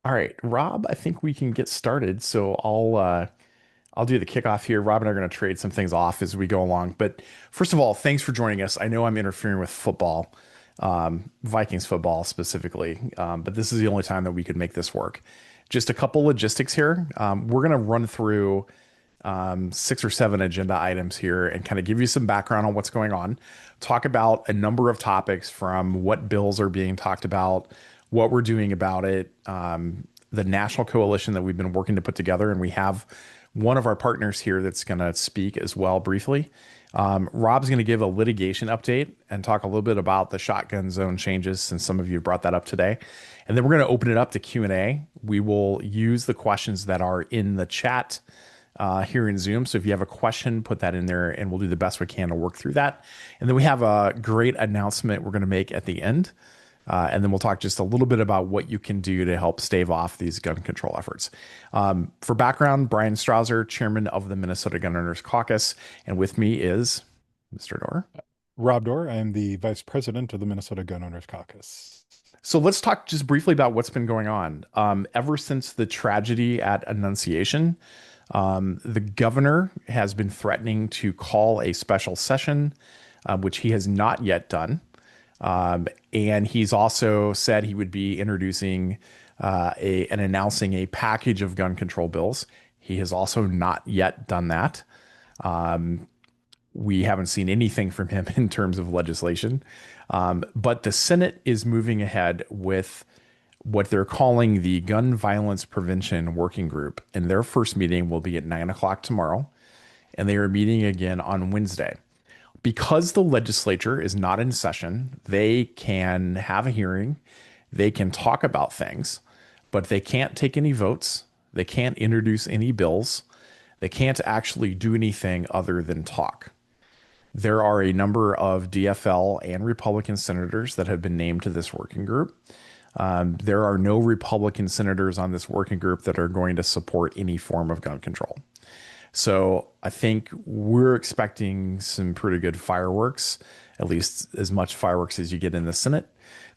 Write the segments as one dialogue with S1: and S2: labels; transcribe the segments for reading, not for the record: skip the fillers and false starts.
S1: All right, Rob, I think we can get started. So I'll do the kickoff here. Rob and I are going to trade some things off as we go along. But first of all, thanks for joining us. I know I'm interfering with football, Vikings football specifically, but this is the only time that we could make this work. Just a couple logistics here. We're going to run through six or seven agenda items here and kind of give you some background on what's going on. Talk about a number of topics from what bills are being talked about, what we're doing about it, the national coalition that we've been working to put together. And we have one of our partners here that's going to speak as well briefly. Rob's going to give a litigation update and talk a little bit about the shotgun zone changes, since some of you brought that up today. And then we're going to open it up to Q&A. We will use the questions that are in the chat here in Zoom. So if you have a question, put that in there and we'll do the best we can to work through that. And then we have a great announcement we're going to make at the end. And then we'll talk just a little bit about what you can do to help stave off these gun control efforts. For background, Brian Strouser, chairman of the Minnesota Gun Owners Caucus. And with me is Mr. Dorr.
S2: Rob Dorr. I am the vice president of the Minnesota Gun Owners Caucus.
S1: So let's talk just briefly about what's been going on. Ever since the tragedy at Annunciation, the governor has been threatening to call a special session, which he has not yet done. And he's also said he would be introducing and announcing a package of gun control bills. He has also not yet done that. We haven't seen anything from him in terms of legislation. But the Senate is moving ahead with what they're calling the Gun Violence Prevention Working Group. And their first meeting will be at 9 o'clock tomorrow. And they are meeting again on Wednesday. Because the legislature is not in session, they can have a hearing, they can talk about things, but they can't take any votes, they can't introduce any bills, they can't actually do anything other than talk. There are a number of DFL and Republican senators that have been named to this working group. There are no Republican senators on this working group that are going to support any form of gun control. So I think we're expecting some pretty good fireworks, at least as much fireworks as you get in the Senate,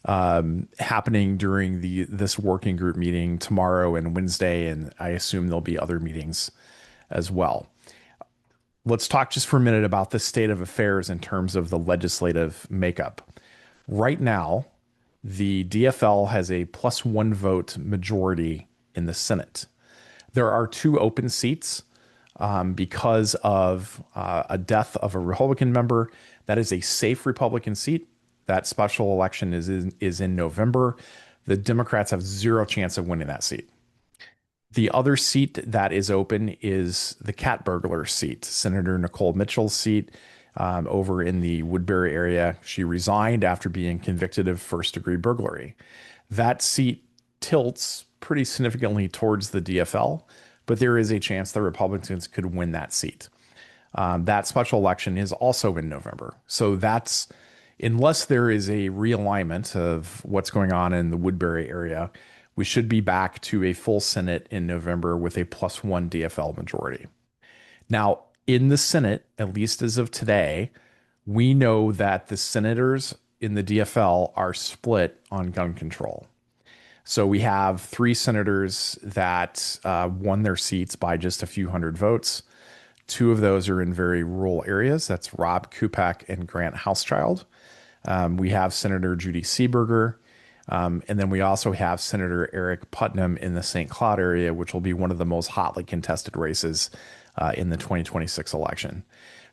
S1: happening during this working group meeting tomorrow and Wednesday, and I assume there'll be other meetings as well. Let's talk just for a minute about the state of affairs in terms of the legislative makeup. Right now, the DFL has a +1 vote majority in the Senate. There are 2 open seats. Because of a death of a Republican member. That is a safe Republican seat. That special election is in November. The Democrats have zero chance of winning that seat. The other seat that is open is the cat burglar seat, Senator Nicole Mitchell's seat over in the Woodbury area. She resigned after being convicted of first-degree burglary. That seat tilts pretty significantly towards the DFL, but there is a chance the Republicans could win that seat. That special election is also in November. So that's, unless there is a realignment of what's going on in the Woodbury area, we should be back to a full Senate in November with a +1 DFL majority. Now, in the Senate, at least as of today, we know that the senators in the DFL are split on gun control. So we have 3 senators that won their seats by just a few hundred votes. 2 of those are in very rural areas. That's Rob Kupak and Grant Housechild. We have Senator Judy Seeberger. And then we also have Senator Eric Putnam in the St. Cloud area, which will be one of the most hotly contested races in the 2026 election.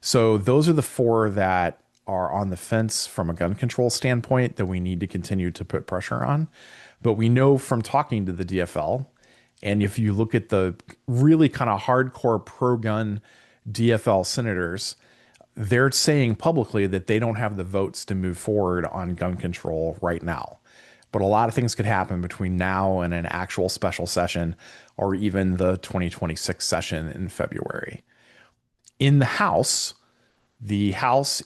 S1: So those are the 4 that are on the fence from a gun control standpoint that we need to continue to put pressure on. But we know from talking to the DFL, and if you look at the really kind of hardcore pro-gun DFL senators, they're saying publicly that they don't have the votes to move forward on gun control right now. But a lot of things could happen between now and an actual special session or even the 2026 session in February. In the House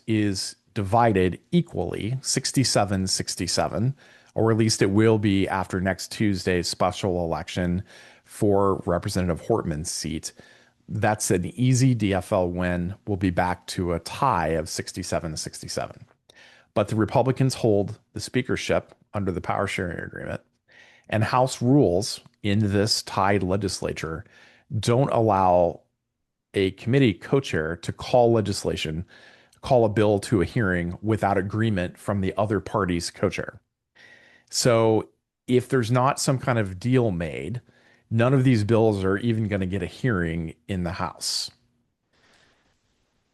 S1: is divided equally, 67-67, or at least it will be after next Tuesday's special election for Representative Hortman's seat. That's an easy DFL win. We'll be back to a tie of 67-67. But the Republicans hold the speakership under the power sharing agreement, and House rules in this tied legislature don't allow a committee co-chair to call a bill to a hearing without agreement from the other party's co-chair. So if there's not some kind of deal made, none of these bills are even going to get a hearing in the House.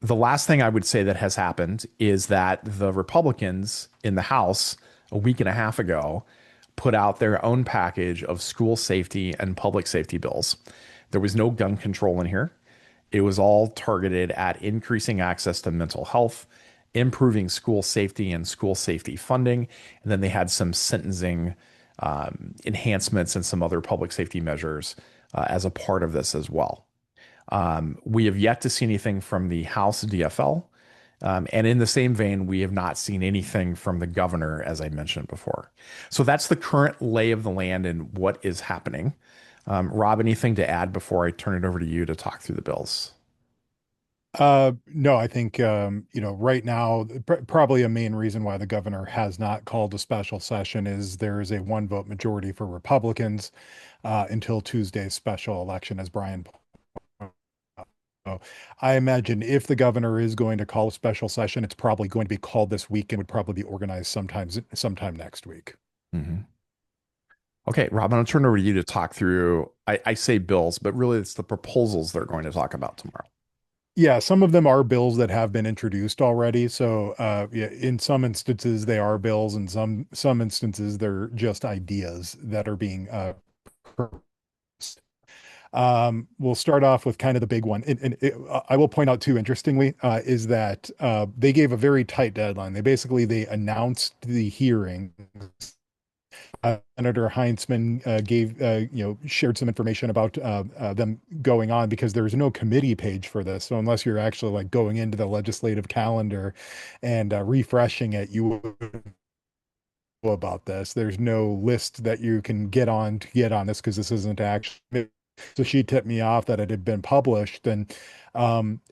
S1: The last thing I would say that has happened is that the Republicans in the House a week and a half ago put out their own package of school safety and public safety bills. There was no gun control in here. It was all targeted at increasing access to mental health, improving school safety and school safety funding. And then they had some sentencing enhancements and some other public safety measures as a part of this as well. We have yet to see anything from the House DFL. And in the same vein, we have not seen anything from the governor, as I mentioned before. So that's the current lay of the land and what is happening. Rob, anything to add before I turn it over to you to talk through the bills?
S2: No, I think right now, probably a main reason why the governor has not called a special session is there is a one vote majority for Republicans until Tuesday's special election, as Brian pointed out. So I imagine if the governor is going to call a special session, it's probably going to be called this week and would probably be organized sometime next week.
S1: Mm-hmm. Okay, Rob, I'm going to turn it over to you to talk through. I say bills, but really it's the proposals they're going to talk about tomorrow.
S2: Yeah, some of them are bills that have been introduced already. So, yeah, in some instances they are bills, and some instances they're just ideas that are being proposed. We'll start off with kind of the big one, I will point out too, interestingly, is that they gave a very tight deadline. They announced the hearing. Senator Heintzeman shared some information about them going on because there's no committee page for this. So unless you're actually like going into the legislative calendar and refreshing it, you would know about this. There's no list that you can get on to get on this because this isn't actually. So she tipped me off that it had been published, and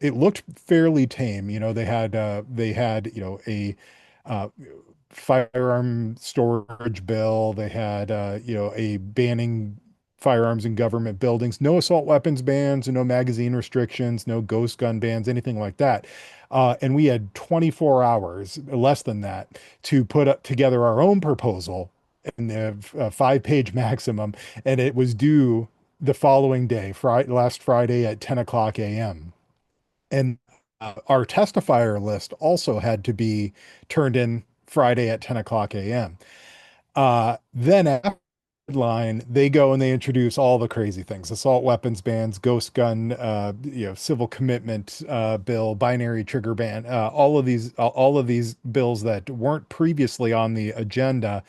S2: it looked fairly tame. They had a uh, firearm storage bill. They had, a banning firearms in government buildings, no assault weapons bans, no magazine restrictions, no ghost gun bans, anything like that. And we had 24 hours, less than that, to put up together our own proposal in the 5-page maximum, and it was due the following day, last Friday at 10 o'clock a.m. And our testifier list also had to be turned in Friday at 10 o'clock a.m. Then after the deadline, they go and they introduce all the crazy things: assault weapons bans, ghost gun, civil commitment bill, binary trigger ban, all of these bills that weren't previously on the agenda.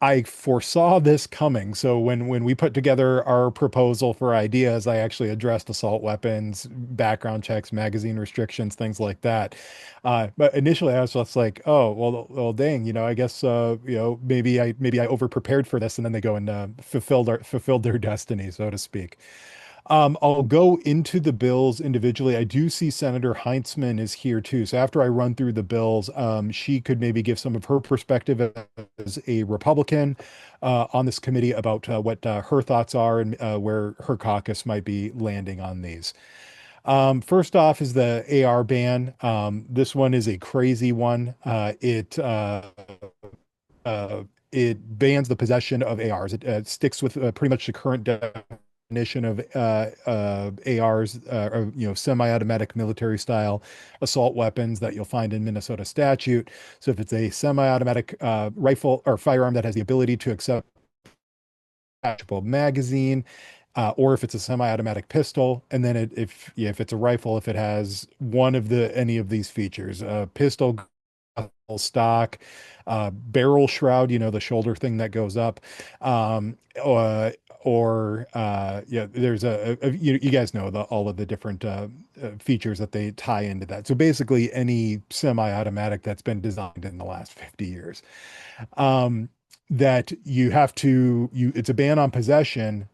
S2: I foresaw this coming. So when we put together our proposal for ideas, I actually addressed assault weapons, background checks, magazine restrictions, things like that. But initially I was just like, oh, well, dang, I guess, maybe I over prepared for this, and then they go and fulfilled their destiny, so to speak. I'll go into the bills individually. I do see Senator Heintzeman is here too. So after I run through the bills, she could maybe give some of her perspective as a Republican on this committee about what her thoughts are and where her caucus might be landing on these. First off is the AR ban. This one is a crazy one. It bans the possession of ARs. It sticks with pretty much the current definition of ARs, semi-automatic military style assault weapons that you'll find in Minnesota statute. So if it's a semi-automatic rifle or firearm that has the ability to accept attachable magazine, or if it's a semi-automatic pistol, and then if it's a rifle, if it has any of these features, pistol, stock, barrel shroud, the shoulder thing that goes up, there's you guys know all of the different features that they tie into that. So basically any semi-automatic that's been designed in the last 50 years, that it's a ban on possession,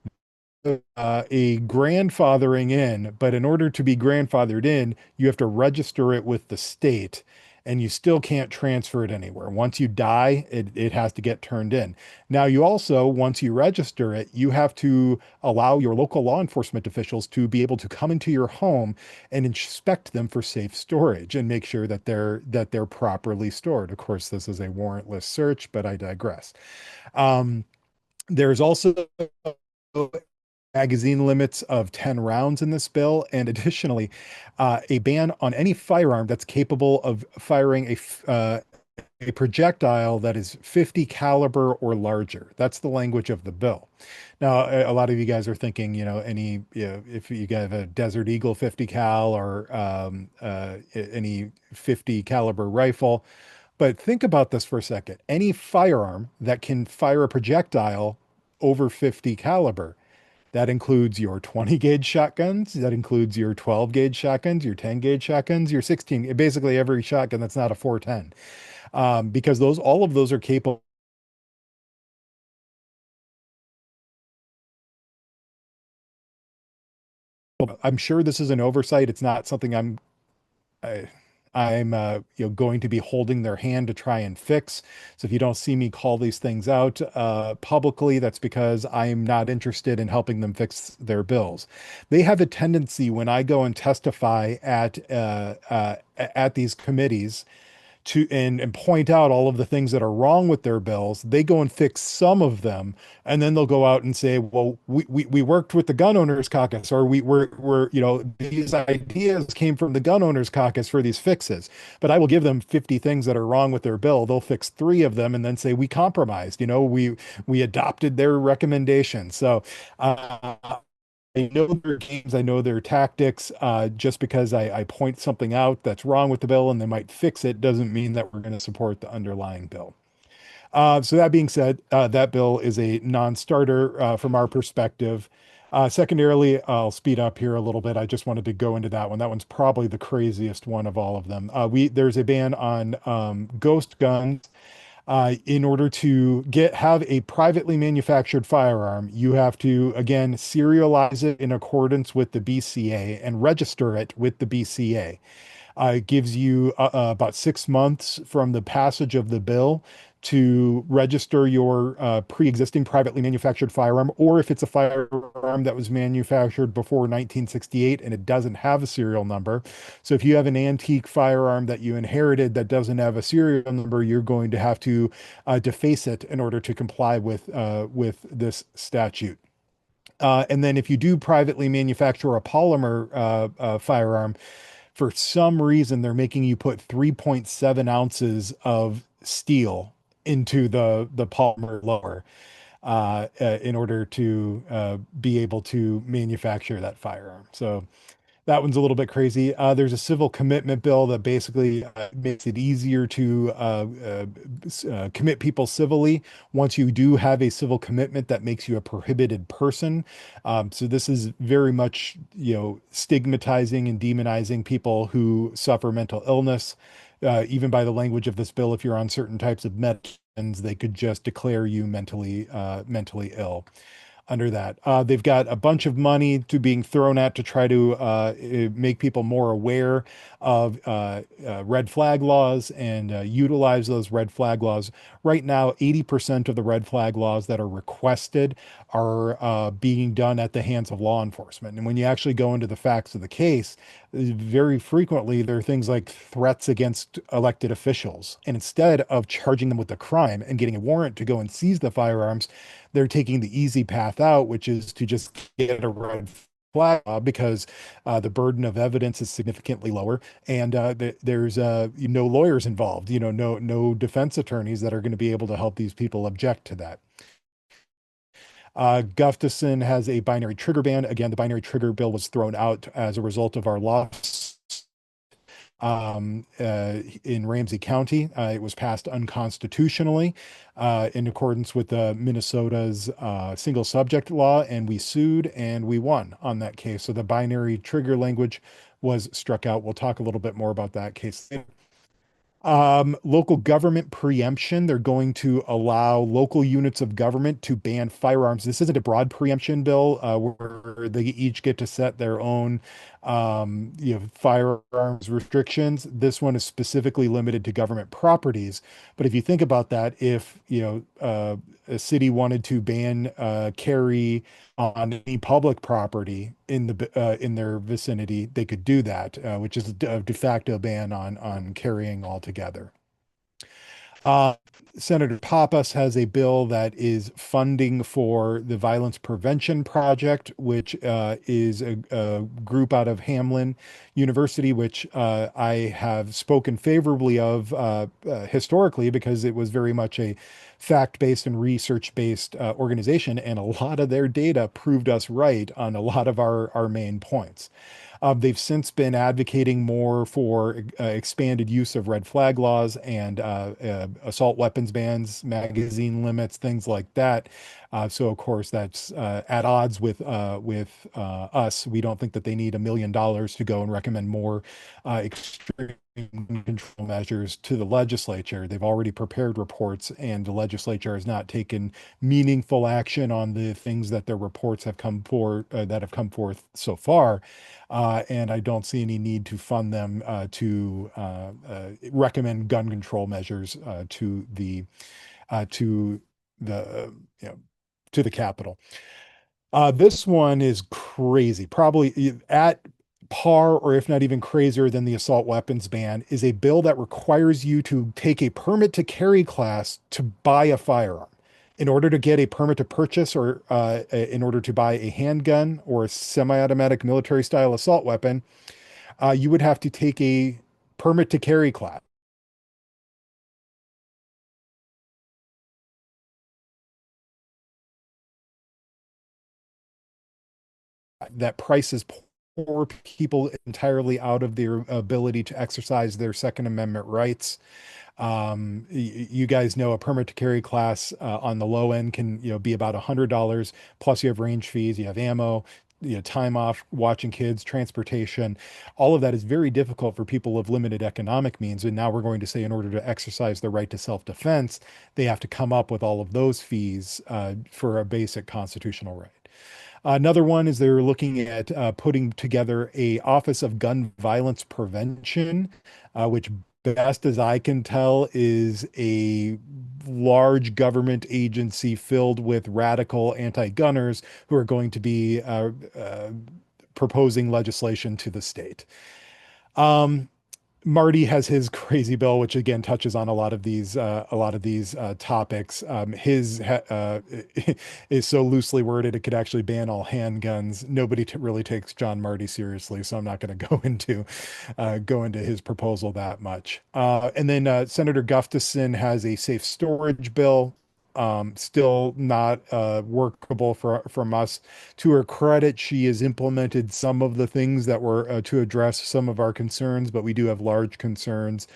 S2: a grandfathering in, but in order to be grandfathered in, you have to register it with the state. and you still can't transfer it anywhere. Once you die, it has to get turned in. Now, you also, once you register it, you have to allow your local law enforcement officials to be able to come into your home and inspect them for safe storage and make sure that they're properly stored. Of course, this is a warrantless search, but I digress. Um, there's also magazine limits of 10 rounds in this bill, and additionally, a ban on any firearm that's capable of firing a projectile that is 50 caliber or larger. That's the language of the bill. Now, a lot of you guys are thinking, if you have a Desert Eagle 50 cal or any 50 caliber rifle, but think about this for a second. Any firearm that can fire a projectile over 50 caliber, that includes your 20 gauge shotguns, that includes your 12 gauge shotguns, your 10 gauge shotguns, your 16, basically every shotgun that's not a 410. Because all of those are capable. I'm sure this is an oversight. It's not something I, I'm going to be holding their hand to try and fix. So if you don't see me call these things out publicly, that's because I'm not interested in helping them fix their bills. They have a tendency when I go and testify at these committees and point out all of the things that are wrong with their bills. They go and fix some of them, and then they'll go out and say, well, we worked with the Gun Owners Caucus, or these ideas came from the Gun Owners Caucus for these fixes. But I will give them 50 things that are wrong with their bill. They'll fix three of them and then say we compromised. We adopted their recommendations. So I know their games, I know their tactics. Just because I point something out that's wrong with the bill and they might fix it doesn't mean that we're going to support the underlying bill. So that being said, that bill is a non-starter from our perspective. Secondarily, I'll speed up here a little bit. I just wanted to go into that one. That one's probably the craziest one of all of them. There's a ban on ghost guns. In order to have a privately manufactured firearm, you have to, again, serialize it in accordance with the BCA and register it with the BCA. It gives you about 6 months from the passage of the bill to register your pre-existing privately manufactured firearm, or if it's a firearm that was manufactured before 1968 and it doesn't have a serial number. So if you have an antique firearm that you inherited that doesn't have a serial number, you're going to have to deface it in order to comply with this statute. And then if you do privately manufacture a polymer firearm, for some reason they're making you put 3.7 ounces of steel into the polymer lower in order to be able to manufacture that firearm. So that one's a little bit crazy. There's a civil commitment bill that basically makes it easier to commit people civilly once you do have a civil commitment that makes you a prohibited person. So this is very much, stigmatizing and demonizing people who suffer mental illness. Even by the language of this bill, if you're on certain types of medications, they could just declare you mentally ill under that. They've got a bunch of money being thrown at to try to make people more aware of red flag laws and utilize those red flag laws. Right now, 80% of the red flag laws that are requested are being done at the hands of law enforcement. And when you actually go into the facts of the case, very frequently there are things like threats against elected officials. And instead of charging them with the crime and getting a warrant to go and seize the firearms, they're taking the easy path out, which is to just get a red flag because the burden of evidence is significantly lower, and there's no lawyers involved. No defense attorneys that are going to be able to help these people object to that. Gustafson has a binary trigger ban. Again, the binary trigger bill was thrown out as a result of our loss in Ramsey County. It was passed unconstitutionally in accordance with Minnesota's single subject law, and we sued and we won on that case. So the binary trigger language was struck out. We'll talk a little bit more about that case. Local government preemption. They're going to allow local units of government to ban firearms. This isn't a broad preemption bill where they each get to set their own firearms restrictions. This one is specifically limited to government properties. But if you think about that, if a city wanted to ban carry on any public property in their vicinity, they could do that, which is a de facto ban on carrying altogether. Uh, Senator Pappas has a bill that is funding for the Violence Prevention Project, which is a group out of Hamlin University, which I have spoken favorably of historically because it was very much a fact-based and research-based organization, and a lot of their data proved us right on a lot of our main points. They've since been advocating more for expanded use of red flag laws and assault weapons bans, magazine limits, things like that. So of course that's at odds with us. We don't think that they need $1 million to go and recommend more extreme control measures to the legislature. They've already prepared reports, and the legislature has not taken meaningful action on the things that their reports have come for that have come forth so far. And I don't see any need to fund them to recommend gun control measures to the to the Capitol. This one is crazy, probably at par or if not even crazier than the assault weapons ban, is a bill that requires you to take a permit to carry class to buy a firearm. In order to get a permit to purchase or in order to buy a handgun or a semi-automatic military style assault weapon, you would have to take a permit to carry class. That prices poor people entirely out of their ability to exercise their Second Amendment rights. You guys know a permit to carry class on the low end can be about $100. Plus you have range fees, you have ammo, time off, watching kids, transportation. All of that is very difficult for people of limited economic means. And now we're going to say in order to exercise the right to self-defense, they have to come up with all of those fees for a basic constitutional right. Another one is they're looking at putting together a Office of Gun Violence Prevention, which best as I can tell is a large government agency filled with radical anti-gunners who are going to be proposing legislation to the state. Um, Marty has his crazy bill, which again touches on a lot of these topics. His is so loosely worded it could actually ban all handguns. Nobody really takes John Marty seriously, so I'm not going to go into his proposal that much. And then Senator Gustafson has a safe storage bill. Still not workable from us. To her credit, she has implemented some of the things that were to address some of our concerns, but we do have large concerns,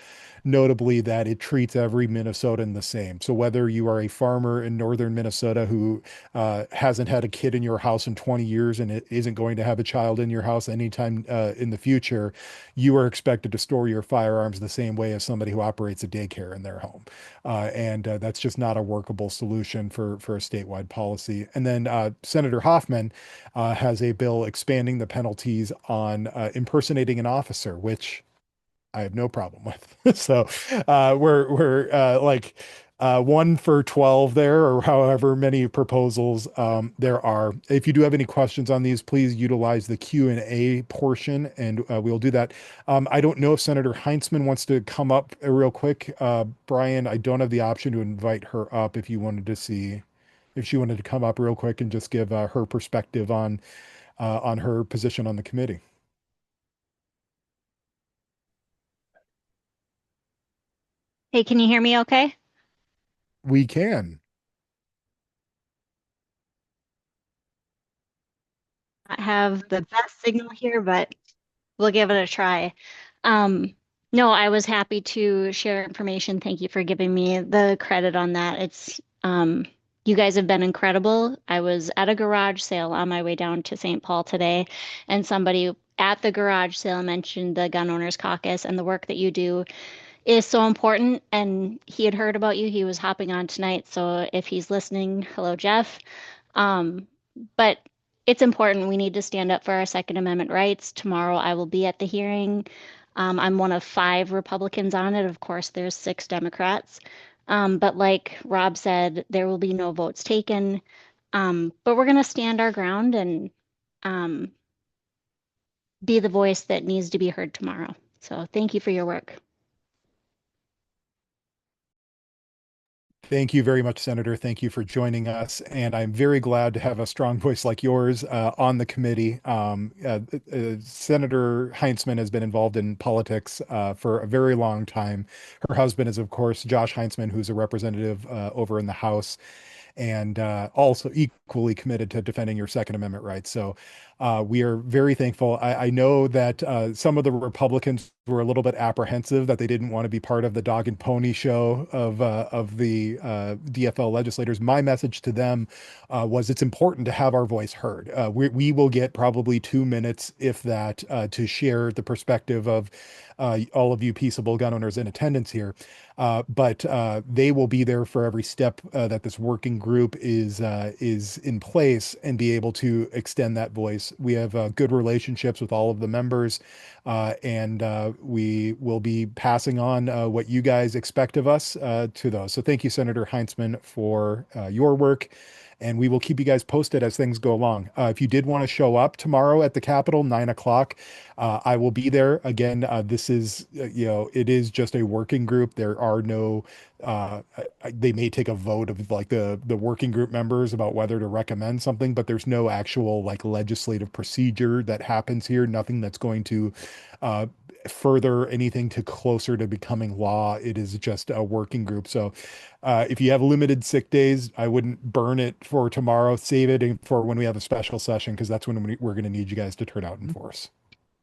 S2: notably that it treats every Minnesotan the same. So whether you are a farmer in northern Minnesota who hasn't had a kid in your house in 20 years and it isn't going to have a child in your house anytime in the future, you are expected to store your firearms the same way as somebody who operates a daycare in their home. And that's just not a workable solution for a statewide policy. And then Senator Hoffman has a bill expanding the penalties on impersonating an officer, which I have no problem with. So we're like 1 for 12 there, or however many proposals there are. If you do have any questions on these, please utilize the Q&A portion, and we'll do that. I don't know if Senator Heintzeman wants to come up real quick. Brian, I don't have the option to invite her up if you wanted to see if she wanted to come up real quick and just give her perspective on her position on the committee.
S3: Hey, can you hear me okay?
S2: We can.
S3: I have the best signal here, but we'll give it a try. Um, no, I was happy to share information. Thank you for giving me the credit on that. You guys have been incredible. I was at a garage sale on my way down to St. Paul today, and somebody at the garage sale mentioned the Gun Owners Caucus and the work that you do is so important. And he had heard about you. He was hopping on tonight. So if he's listening, hello, Jeff. Um, but it's important. We need to stand up for our Second Amendment rights. Tomorrow I will be at the hearing. I'm one of 5 Republicans on it. Of course, there's 6 Democrats. But like Rob said, there will be no votes taken. But we're going to stand our ground and um, be the voice that needs to be heard tomorrow. So thank you for your work.
S2: Thank you very much, Senator. Thank you for joining us. And I'm very glad to have a strong voice like yours on the committee. Senator Heintzeman has been involved in politics for a very long time. Her husband is, of course, Josh Heintzeman, who's a representative over in the House, and also equally committed to defending your Second Amendment rights. So we are very thankful. I know that some of the Republicans were a little bit apprehensive that they didn't want to be part of the dog and pony show of the DFL legislators. My message to them was it's important to have our voice heard. We will get probably 2 minutes, if that, to share the perspective of all of you peaceable gun owners in attendance here. But they will be there for every step that this working group is in place and be able to extend that voice. We have good relationships with all of the members, and we will be passing on what you guys expect of us to those. So thank you, Senator Heintzeman, for your work. And we will keep you guys posted as things go along. If you did want to show up tomorrow at the Capitol, 9 o'clock, I will be there. Again, this is, it is just a working group. There are no, they may take a vote of like the working group members about whether to recommend something, but there's no actual like legislative procedure that happens here. Nothing that's going to further anything to closer to becoming law. It is just a working group. So if you have limited sick days, I wouldn't burn it for tomorrow. Save it for when we have a special session, because that's when we're going to need you guys to turn out in force.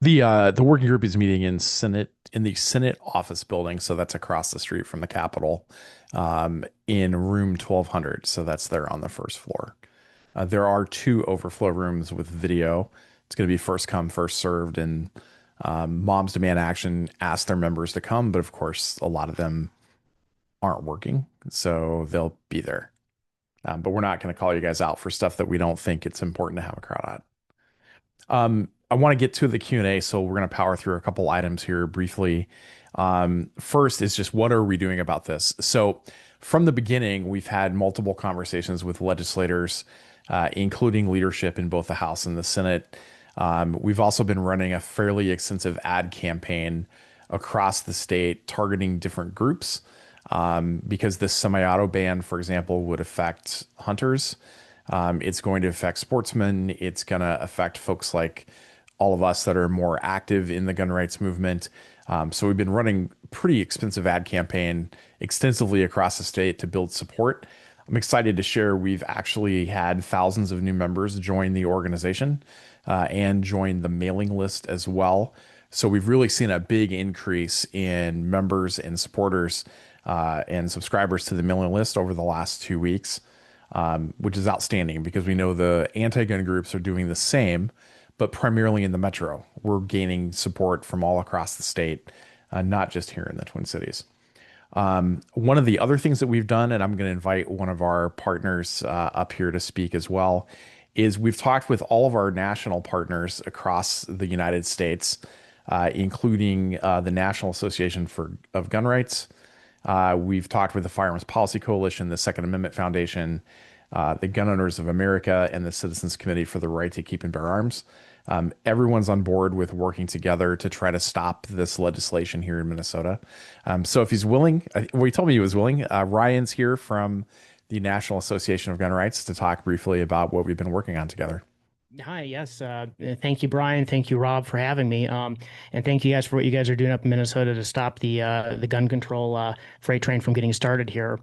S1: The working group is meeting in the Senate office building, so that's across the street from the Capitol, in room 1200. So that's there on the first floor. There are 2 overflow rooms with video. It's going to be first come, first served, and Moms Demand Action asked their members to come, but of course, a lot of them aren't working, so they'll be there. But we're not going to call you guys out for stuff that we don't think it's important to have a crowd at. I want to get to the Q&A, so we're going to power through a couple items here briefly. First is just, what are we doing about this? So from the beginning, we've had multiple conversations with legislators, including leadership in both the House and the Senate. We've also been running a fairly extensive ad campaign across the state targeting different groups, because this semi-auto ban, for example, would affect hunters. It's going to affect sportsmen. It's going to affect folks like all of us that are more active in the gun rights movement. So we've been running pretty expensive ad campaign extensively across the state to build support. I'm excited to share we've actually had thousands of new members join the organization and join the mailing list as well. So we've really seen a big increase in members and supporters and subscribers to the mailing list over the last 2 weeks, which is outstanding because we know the anti-gun groups are doing the same, but primarily in the metro. We're gaining support from all across the state, not just here in the Twin Cities. One of the other things that we've done, and I'm going to invite one of our partners up here to speak as well, is we've talked with all of our national partners across the United States, including the National Association of Gun Rights. We've talked with the Firearms Policy Coalition, the Second Amendment Foundation, the Gun Owners of America, and the Citizens Committee for the Right to Keep and Bear Arms. Everyone's on board with working together to try to stop this legislation here in Minnesota. So if he's willing, well, he told me he was willing. Ryan's here from the National Association of Gun Rights to talk briefly about what we've been working on together.
S4: Hi, yes. Thank you, Brian. Thank you, Rob, for having me. And thank you guys for what you guys are doing up in Minnesota to stop the gun control freight train from getting started here.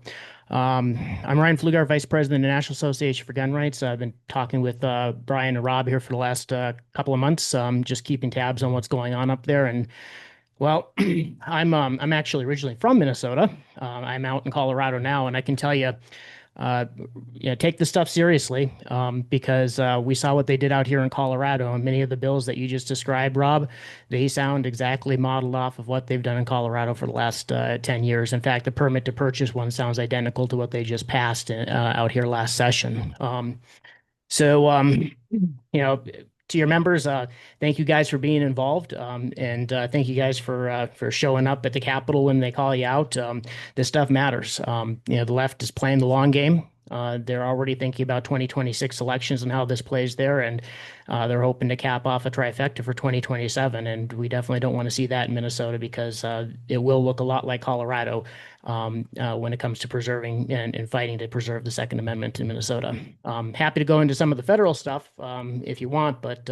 S4: I'm Ryan Flugaur, Vice President of the National Association for Gun Rights. I've been talking with Brian and Rob here for the last couple of months, just keeping tabs on what's going on up there. And well, I'm actually originally from Minnesota. I'm out in Colorado now, and I can tell you, take this stuff seriously, because we saw what they did out here in Colorado, and many of the bills that you just described, Rob, they sound exactly modeled off of what they've done in Colorado for the last 10 years. In fact, the permit to purchase one sounds identical to what they just passed out here last session. So, to your members, thank you guys for being involved, and thank you guys for showing up at the Capitol when they call you out. This stuff matters. The left is playing the long game. They're already thinking about 2026 elections and how this plays there, and they're hoping to cap off a trifecta for 2027. And we definitely don't want to see that in Minnesota because it will look a lot like Colorado when it comes to preserving and fighting to preserve the Second Amendment in Minnesota. Happy to go into some of the federal stuff if you want, but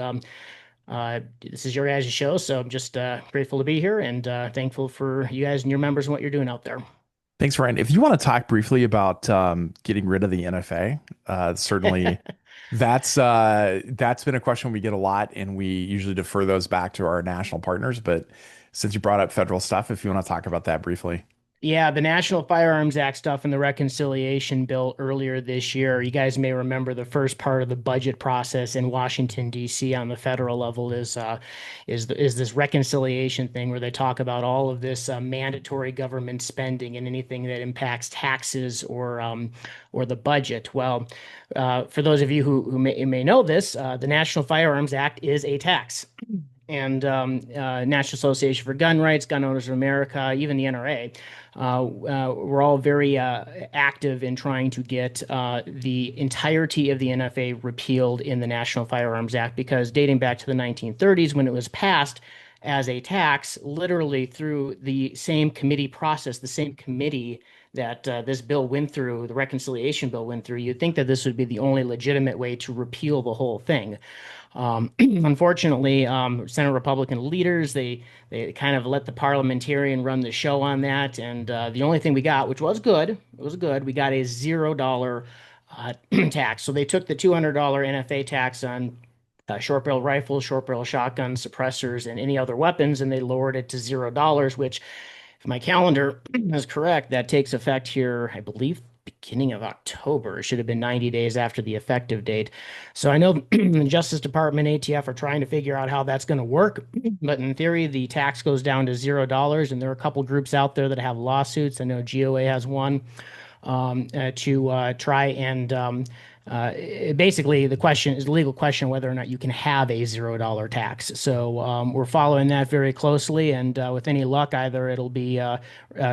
S4: this is your guys' show, so I'm just grateful to be here and thankful for you guys and your members and what you're doing out there.
S1: Thanks, Ryan. If you want to talk briefly about getting rid of the NFA, certainly that's been a question we get a lot, and we usually defer those back to our national partners. But since you brought up federal stuff, if you want to talk about that briefly.
S4: Yeah, the National Firearms Act stuff and the reconciliation bill earlier this year. You guys may remember the first part of the budget process in Washington, D.C. on the federal level is this reconciliation thing where they talk about all of this mandatory government spending and anything that impacts taxes or the budget. Well, for those of you who may know this, the National Firearms Act is a tax. And National Association for Gun Rights, Gun Owners of America, even the NRA, we're all very active in trying to get the entirety of the NFA repealed in the National Firearms Act, because dating back to the 1930s when it was passed as a tax, literally through the same committee process, the same committee that this bill went through, the reconciliation bill went through, you'd think that this would be the only legitimate way to repeal the whole thing. Unfortunately, Senate Republican leaders, they kind of let the parliamentarian run the show on that. And the only thing we got, which was good, we got a $0 tax. So they took the $200 NFA tax on short barrel rifles, short barrel shotguns, suppressors, and any other weapons, and they lowered it to $0, which, if my calendar is correct, that takes effect here, I believe, beginning of October. It should have been 90 days after the effective date. So I know the Justice Department, ATF are trying to figure out how that's going to work. But in theory, the tax goes down to $0. And there are a couple groups out there that have lawsuits. I know GOA has one to try and basically the question is the legal question whether or not you can have a $0 tax. So we're following that very closely, and with any luck, either it'll be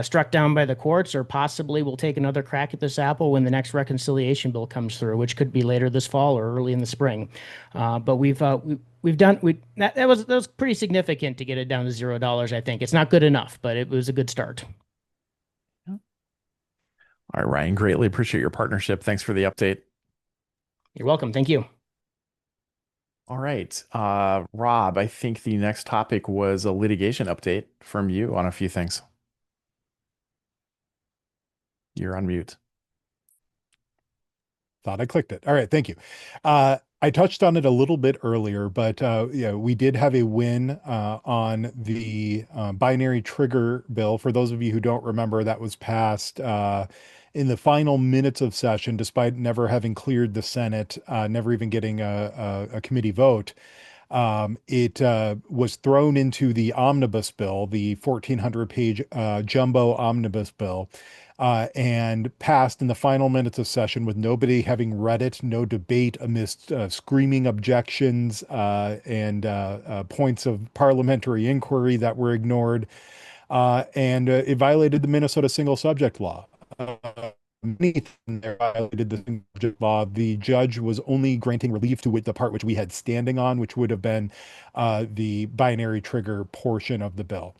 S4: struck down by the courts, or possibly we'll take another crack at this apple when the next reconciliation bill comes through, which could be later this fall or early in the spring. But we've done that was pretty significant to get it down to $0. I think it's not good enough, but it was a good start.
S1: All right, Ryan, greatly appreciate your partnership. Thanks for the update.
S4: You're welcome. Thank you.
S1: All right. Rob, I think the next topic was a litigation update from you on a few things. You're on mute.
S2: Thought I clicked it. All right. Thank you. I touched on it a little bit earlier, but yeah, we did have a win on the binary trigger bill. For those of you who don't remember, that was passed in the final minutes of session, despite never having cleared the Senate, never even getting a committee vote. It was thrown into the omnibus bill, the 1,400-page jumbo omnibus bill, and passed in the final minutes of session with nobody having read it, no debate amidst screaming objections and points of parliamentary inquiry that were ignored. And it violated the Minnesota single subject law. Anything there violated the single subject law. The judge was only granting relief to the part which we had standing on, which would have been the binary trigger portion of the bill.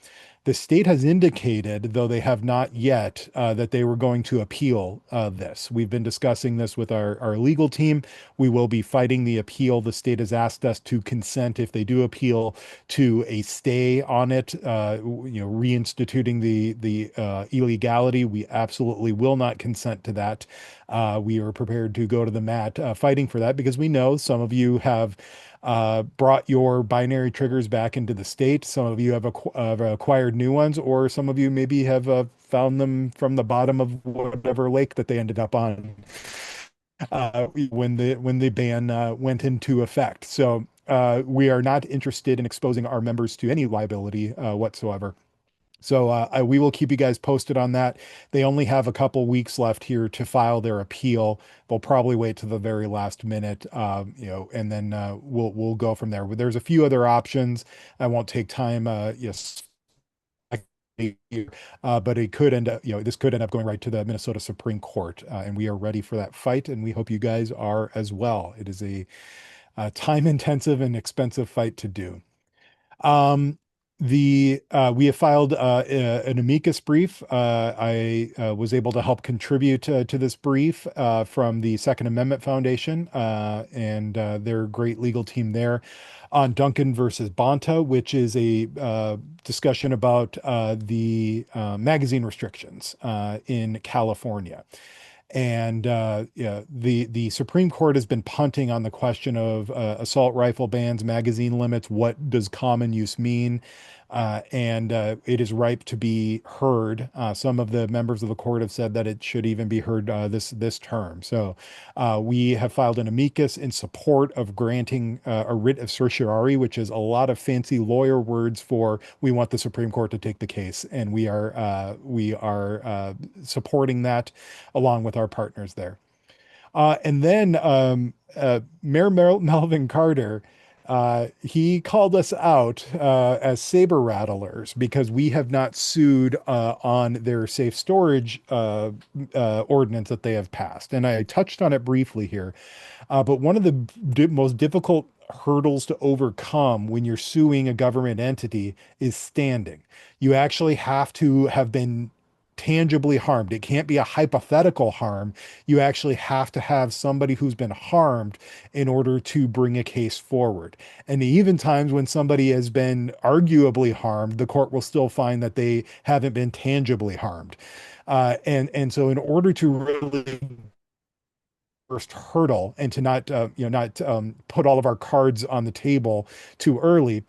S2: The state has indicated, though they have not yet, that they were going to appeal this. We've been discussing this with our legal team. We will be fighting the appeal. The state has asked us to consent, if they do appeal, to a stay on it, reinstituting the illegality. We absolutely will not consent to that. We are prepared to go to the mat fighting for that, because we know some of you have brought your binary triggers back into the state. Some of you have acquired new ones, or some of you maybe have found them from the bottom of whatever lake that they ended up on when the ban went into effect. So we are not interested in exposing our members to any liability whatsoever. So we will keep you guys posted on that. They only have a couple weeks left here to file their appeal. They'll probably wait to the very last minute, and then we'll go from there. There's a few other options. I won't take time. Yes. But it could end up, this could end up going right to the Minnesota Supreme Court, and we are ready for that fight, and we hope you guys are as well. It is a time-intensive and expensive fight to do. Um, we have filed an amicus brief. I was able to help contribute to this brief from the Second Amendment Foundation and their great legal team there on Duncan versus Bonta, which is a discussion about the magazine restrictions in California. And the Supreme Court has been punting on the question of assault rifle bans, magazine limits. What does common use mean? And it is ripe to be heard. Some of the members of the court have said that it should even be heard this term. So we have filed an amicus in support of granting a writ of certiorari, which is a lot of fancy lawyer words for we want the Supreme Court to take the case, and we are supporting that along with our partners there. And then Mayor Melvin Carter, he called us out as saber rattlers because we have not sued on their safe storage ordinance that they have passed. And I touched on it briefly here, but one of the most difficult hurdles to overcome when you're suing a government entity is standing. You actually have to have been tangibly harmed. It can't be a hypothetical harm. You actually have to have somebody who's been harmed in order to bring a case forward. And even times when somebody has been arguably harmed, the court will still find that they haven't been tangibly harmed. And so in order to really first hurdle and to not put all of our cards on the table too early,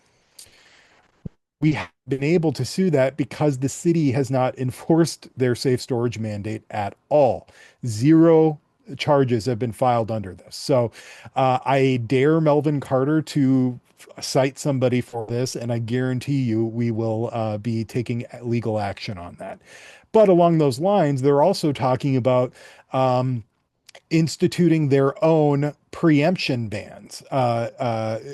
S2: we have been able to sue that because the city has not enforced their safe storage mandate at all. Zero charges have been filed under this. So I dare Melvin Carter to cite somebody for this, and I guarantee you we will be taking legal action on that. But along those lines, they're also talking about instituting their own preemption bans,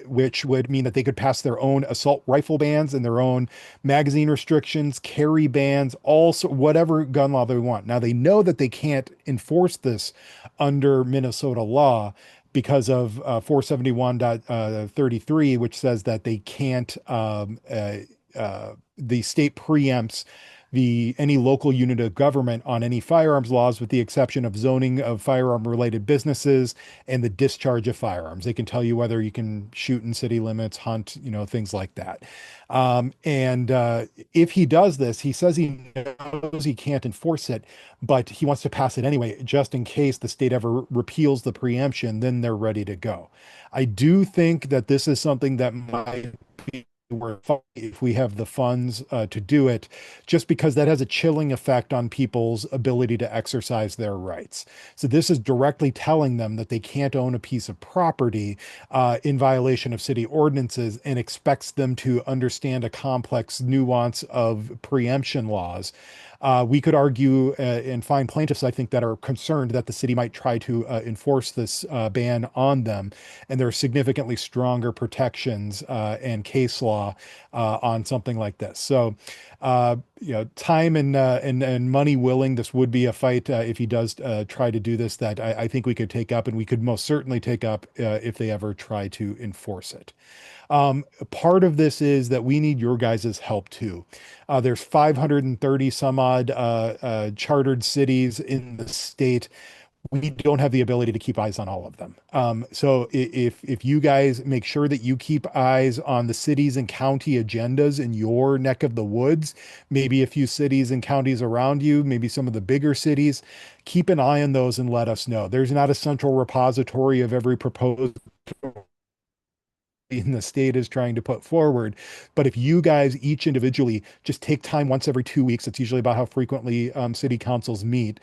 S2: which would mean that they could pass their own assault rifle bans and their own magazine restrictions, carry bans, also whatever gun law they want. Now they know that they can't enforce this under Minnesota law because of 471.33, which says that they can't, the state preempts any local unit of government on any firearms laws, with the exception of zoning of firearm related businesses and the discharge of firearms. They can tell you whether you can shoot in city limits, hunt, things like that. And if he does this, he says he knows he can't enforce it, but he wants to pass it anyway, just in case the state ever repeals the preemption, then they're ready to go. I do think that this is something that might be if we have the funds to do it, just because that has a chilling effect on people's ability to exercise their rights. So this is directly telling them that they can't own a piece of property in violation of city ordinances, and expects them to understand a complex nuance of preemption laws. We could argue and find plaintiffs, I think, that are concerned that the city might try to enforce this ban on them. And there are significantly stronger protections and case law on something like this. So, time and money willing, this would be a fight if he does try to do this that I think we could take up, and we could most certainly take up if they ever try to enforce it. Part of this is that we need your guys' help too. There's 530 some odd chartered cities in the state. We don't have the ability to keep eyes on all of them. So if you guys make sure that you keep eyes on the cities and county agendas in your neck of the woods, maybe a few cities and counties around you, maybe some of the bigger cities, keep an eye on those and let us know. There's not a central repository of every proposed in the state is trying to put forward. But if you guys each individually just take time once every 2 weeks, it's usually about how frequently city councils meet,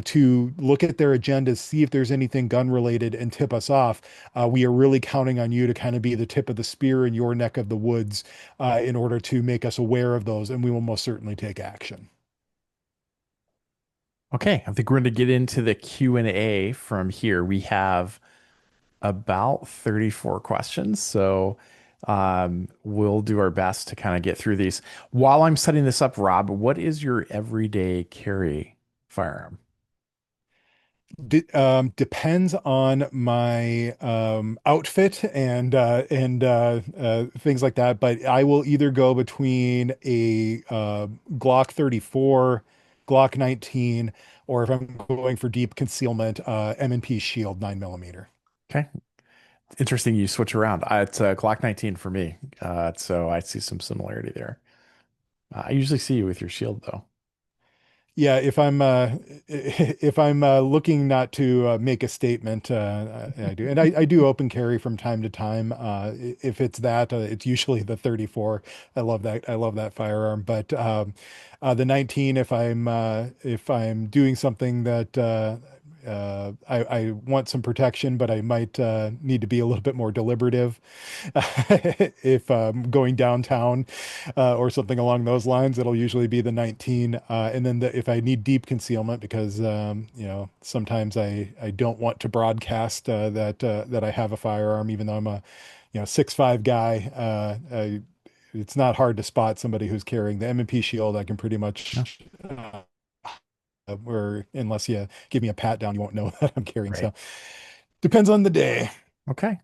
S2: to look at their agendas, see if there's anything gun related, and tip us off. We are really counting on you to kind of be the tip of the spear in your neck of the woods, in order to make us aware of those, and we will most certainly take action.
S1: Okay, I think we're going to get into the Q&A from here. We have about 34 questions, so we'll do our best to kind of get through these. While I'm setting this up, Rob, what is your everyday carry firearm?
S2: Depends on my outfit and things like that, but I will either go between a Glock 34, Glock 19, or if I'm going for deep concealment, M&P Shield 9mm.
S1: Okay, interesting. You switch around. It's a Glock 19 for me, so I see some similarity there. I usually see you with your shield, though.
S2: Yeah, if I'm looking not to make a statement, I do, and I do open carry from time to time. If it's that, it's usually the 34. I love that. I love that firearm. But the 19, if I'm doing something that I want some protection, but I might need to be a little bit more deliberative. If going downtown or something along those lines, it'll usually be the 19. And then if I need deep concealment, because sometimes I don't want to broadcast that I have a firearm, even though I'm a 6'5" guy. It's not hard to spot somebody who's carrying the M&P Shield. I can pretty much. Where unless you give me a pat down, you won't know that I'm carrying.
S1: Right.
S2: So depends on the day.
S1: Okay.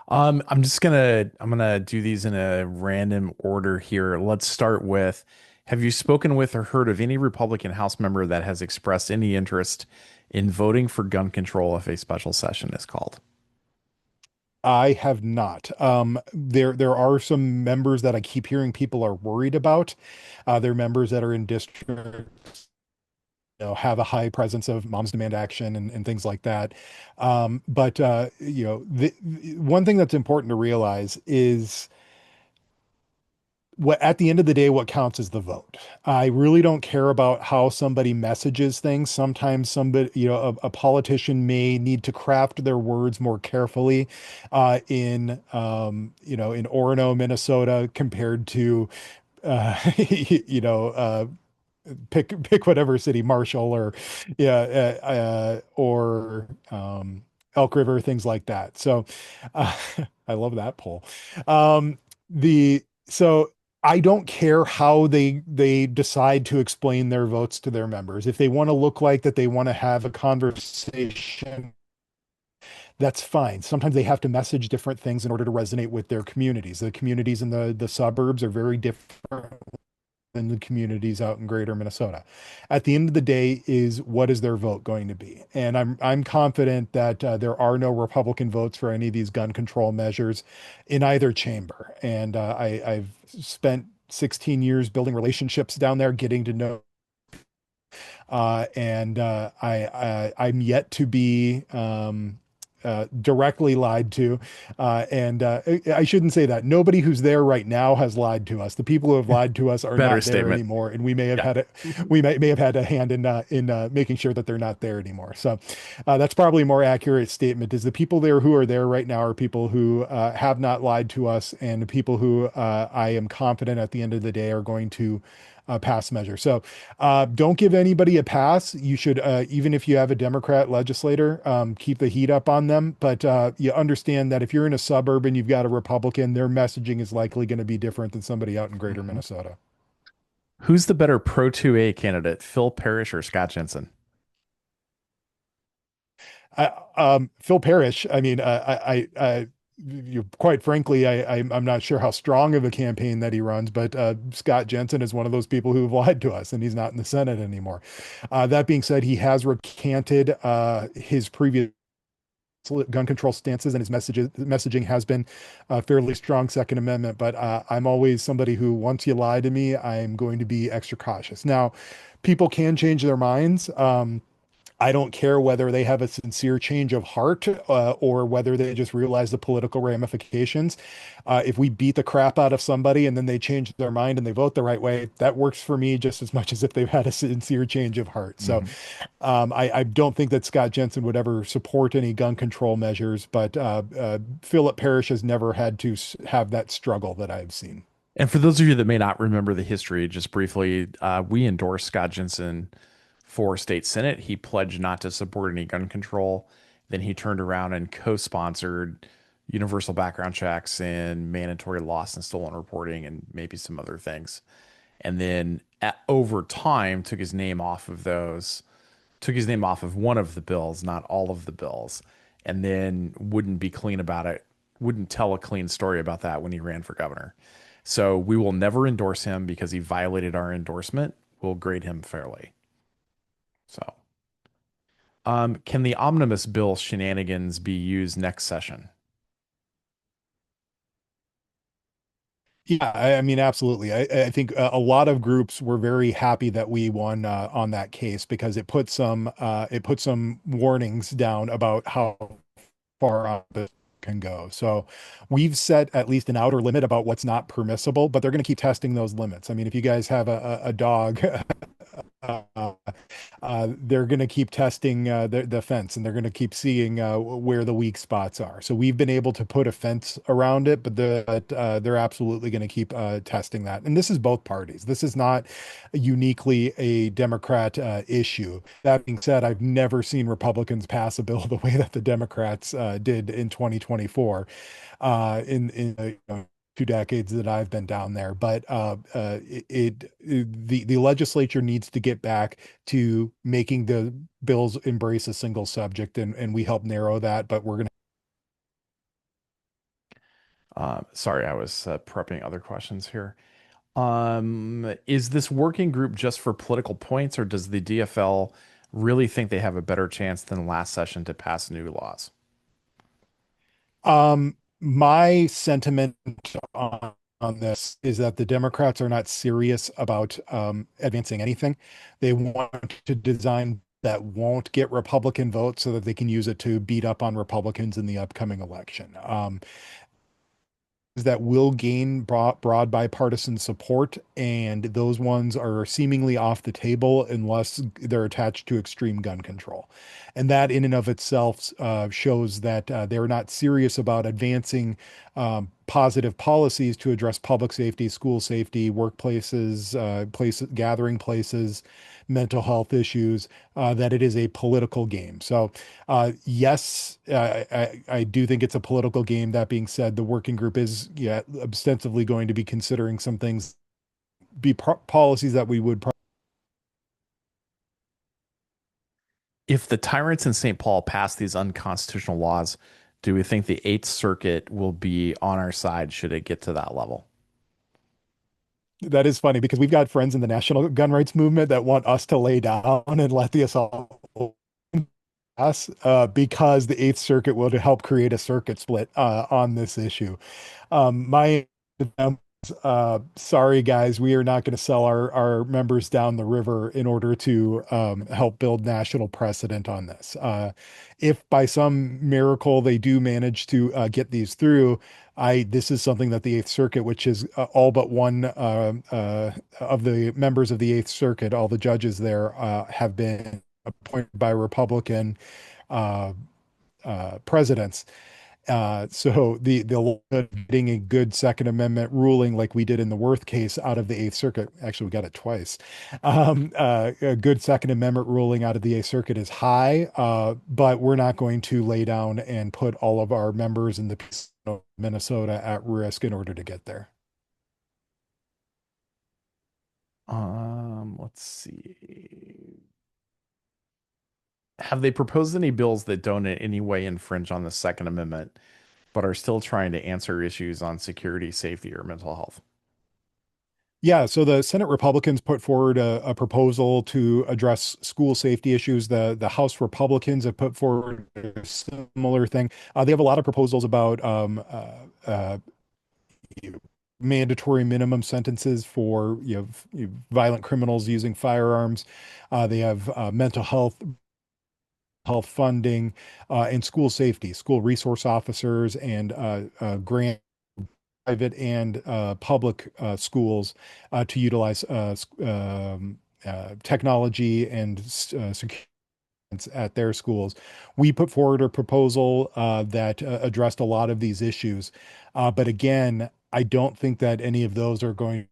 S1: I'm gonna do these in a random order here. Let's start with, have you spoken with or heard of any Republican House member that has expressed any interest in voting for gun control if a special session is called?
S2: I have not. There are some members that I keep hearing people are worried about. They're members that are in districts, have a high presence of moms demand action and things like that. But the one thing that's important to realize is what at the end of the day, what counts is the vote. I really don't care about how somebody messages things. Sometimes somebody, a politician may need to craft their words more carefully, in Orono, Minnesota, compared to, pick whatever city, Marshall or yeah or Elk River, things like that. So uh, I love that poll. The so I don't care how they decide to explain their votes to their members. If they want to look like that they want to have a conversation, that's fine. Sometimes they have to message different things in order to resonate with their communities. The communities in the suburbs are very different than the communities out in greater Minnesota. At the end of the day, is what is their vote going to be? And I'm confident that there are no Republican votes for any of these gun control measures in either chamber. And I've spent 16 years building relationships down there, getting to know. I'm yet to be directly lied to. And I shouldn't say that. Nobody who's there right now has lied to us. The people who have lied to us are
S1: Better
S2: not there
S1: statement.
S2: anymore, and we may have had a hand in making sure that they're not there anymore. So that's probably a more accurate statement. Is the people there who are there right now are people who have not lied to us, and the people who I am confident at the end of the day are going to pass measure. So don't give anybody a pass. You should, even if you have a Democrat legislator, keep the heat up on them. But you understand that if you're in a suburb and you've got a Republican, their messaging is likely going to be different than somebody out in greater Minnesota.
S1: Who's the better Pro 2A candidate, Phil Parrish or Scott Jensen?
S2: Phil Parrish, I mean, quite frankly, I'm not sure how strong of a campaign that he runs, but Scott Jensen is one of those people who have lied to us, and he's not in the Senate anymore. That being said, he has recanted his previous gun control stances, and his messaging has been fairly strong Second Amendment. But I'm always somebody who, once you lie to me, I'm going to be extra cautious. Now, people can change their minds. I don't care whether they have a sincere change of heart or whether they just realize the political ramifications. If we beat the crap out of somebody and then they change their mind and they vote the right way, that works for me just as much as if they've had a sincere change of heart. So I don't think that Scott Jensen would ever support any gun control measures, but Philip Parrish has never had to have that struggle that I've seen.
S1: And for those of you that may not remember the history, just briefly, we endorsed Scott Jensen for state senate. He pledged not to support any gun control. Then he turned around and co-sponsored universal background checks and mandatory lost and stolen reporting and maybe some other things. And then over time took his name off of those, took his name off of one of the bills, not all of the bills, and then wouldn't be clean about it, wouldn't tell a clean story about that when he ran for governor. So we will never endorse him because he violated our endorsement. We'll grade him fairly. So, can the omnibus bill shenanigans be used next session?
S2: Yeah, I mean, absolutely. I think a lot of groups were very happy that we won on that case because it put some warnings down about how far out this can go. So we've set at least an outer limit about what's not permissible, but they're going to keep testing those limits. I mean, if you guys have a dog, uh, they're going to keep testing the fence and they're going to keep seeing where the weak spots are. So we've been able to put a fence around it, but they're absolutely going to keep testing that. And this is both parties. This is not uniquely a Democrat issue. That being said, I've never seen Republicans pass a bill the way that the Democrats did in 2024 in 2 decades that I've been down there. But the legislature needs to get back to making the bills embrace a single subject, and we help narrow that. But we're going
S1: Sorry, I was prepping other questions here. Is this working group just for political points, or does the DFL really think they have a better chance than last session to pass new laws?
S2: My sentiment on this is that the Democrats are not serious about advancing anything. They want to design that won't get Republican votes so that they can use it to beat up on Republicans in the upcoming election. That will gain broad bipartisan support, and those ones are seemingly off the table unless they're attached to extreme gun control. And that in and of itself shows that they're not serious about advancing positive policies to address public safety, school safety, workplaces, gathering places, mental health issues, that it is a political game. So yes, I do think it's a political game. That being said, the working group is ostensibly going to be considering some things, policies that we would
S1: If the tyrants in St. Paul pass these unconstitutional laws, do we think the Eighth Circuit will be on our side should it get to that level?
S2: That is funny because we've got friends in the national gun rights movement that want us to lay down and let the assault pass because the Eighth Circuit will help create a circuit split on this issue. My sorry guys, we are not going to sell our members down the river in order to help build national precedent on this. If by some miracle they do manage to get these through, this is something that the Eighth Circuit, which is all but one of the members of the Eighth Circuit, all the judges there have been appointed by Republican presidents. So the getting a good Second Amendment ruling like we did in the Worth case out of the Eighth Circuit. Actually, we got it twice. A good Second Amendment ruling out of the Eighth Circuit is high, but we're not going to lay down and put all of our members in the Minnesota at risk in order to get there.
S1: Let's see. Have they proposed any bills that don't in any way infringe on the Second Amendment, but are still trying to answer issues on security, safety, or mental health?
S2: Yeah, so the Senate Republicans put forward a proposal to address school safety issues. The House Republicans have put forward a similar thing. They have a lot of proposals about mandatory minimum sentences for violent criminals using firearms. They have mental health health funding, and school safety, school resource officers, and grant private and public schools to utilize technology and security at their schools. We put forward a proposal that addressed a lot of these issues. But again, I don't think that any of those are going,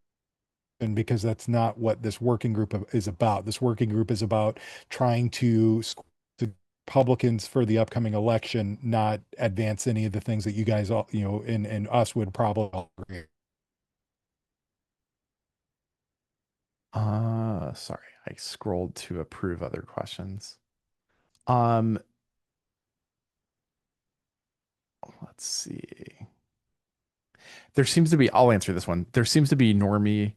S2: and because that's not what this working group is about. This working group is about trying to Republicans for the upcoming election, not advance any of the things that you guys all, and us would probably all agree.
S1: Sorry, I scrolled to approve other questions. Let's see. There seems to be, I'll answer this one. There seems to be normie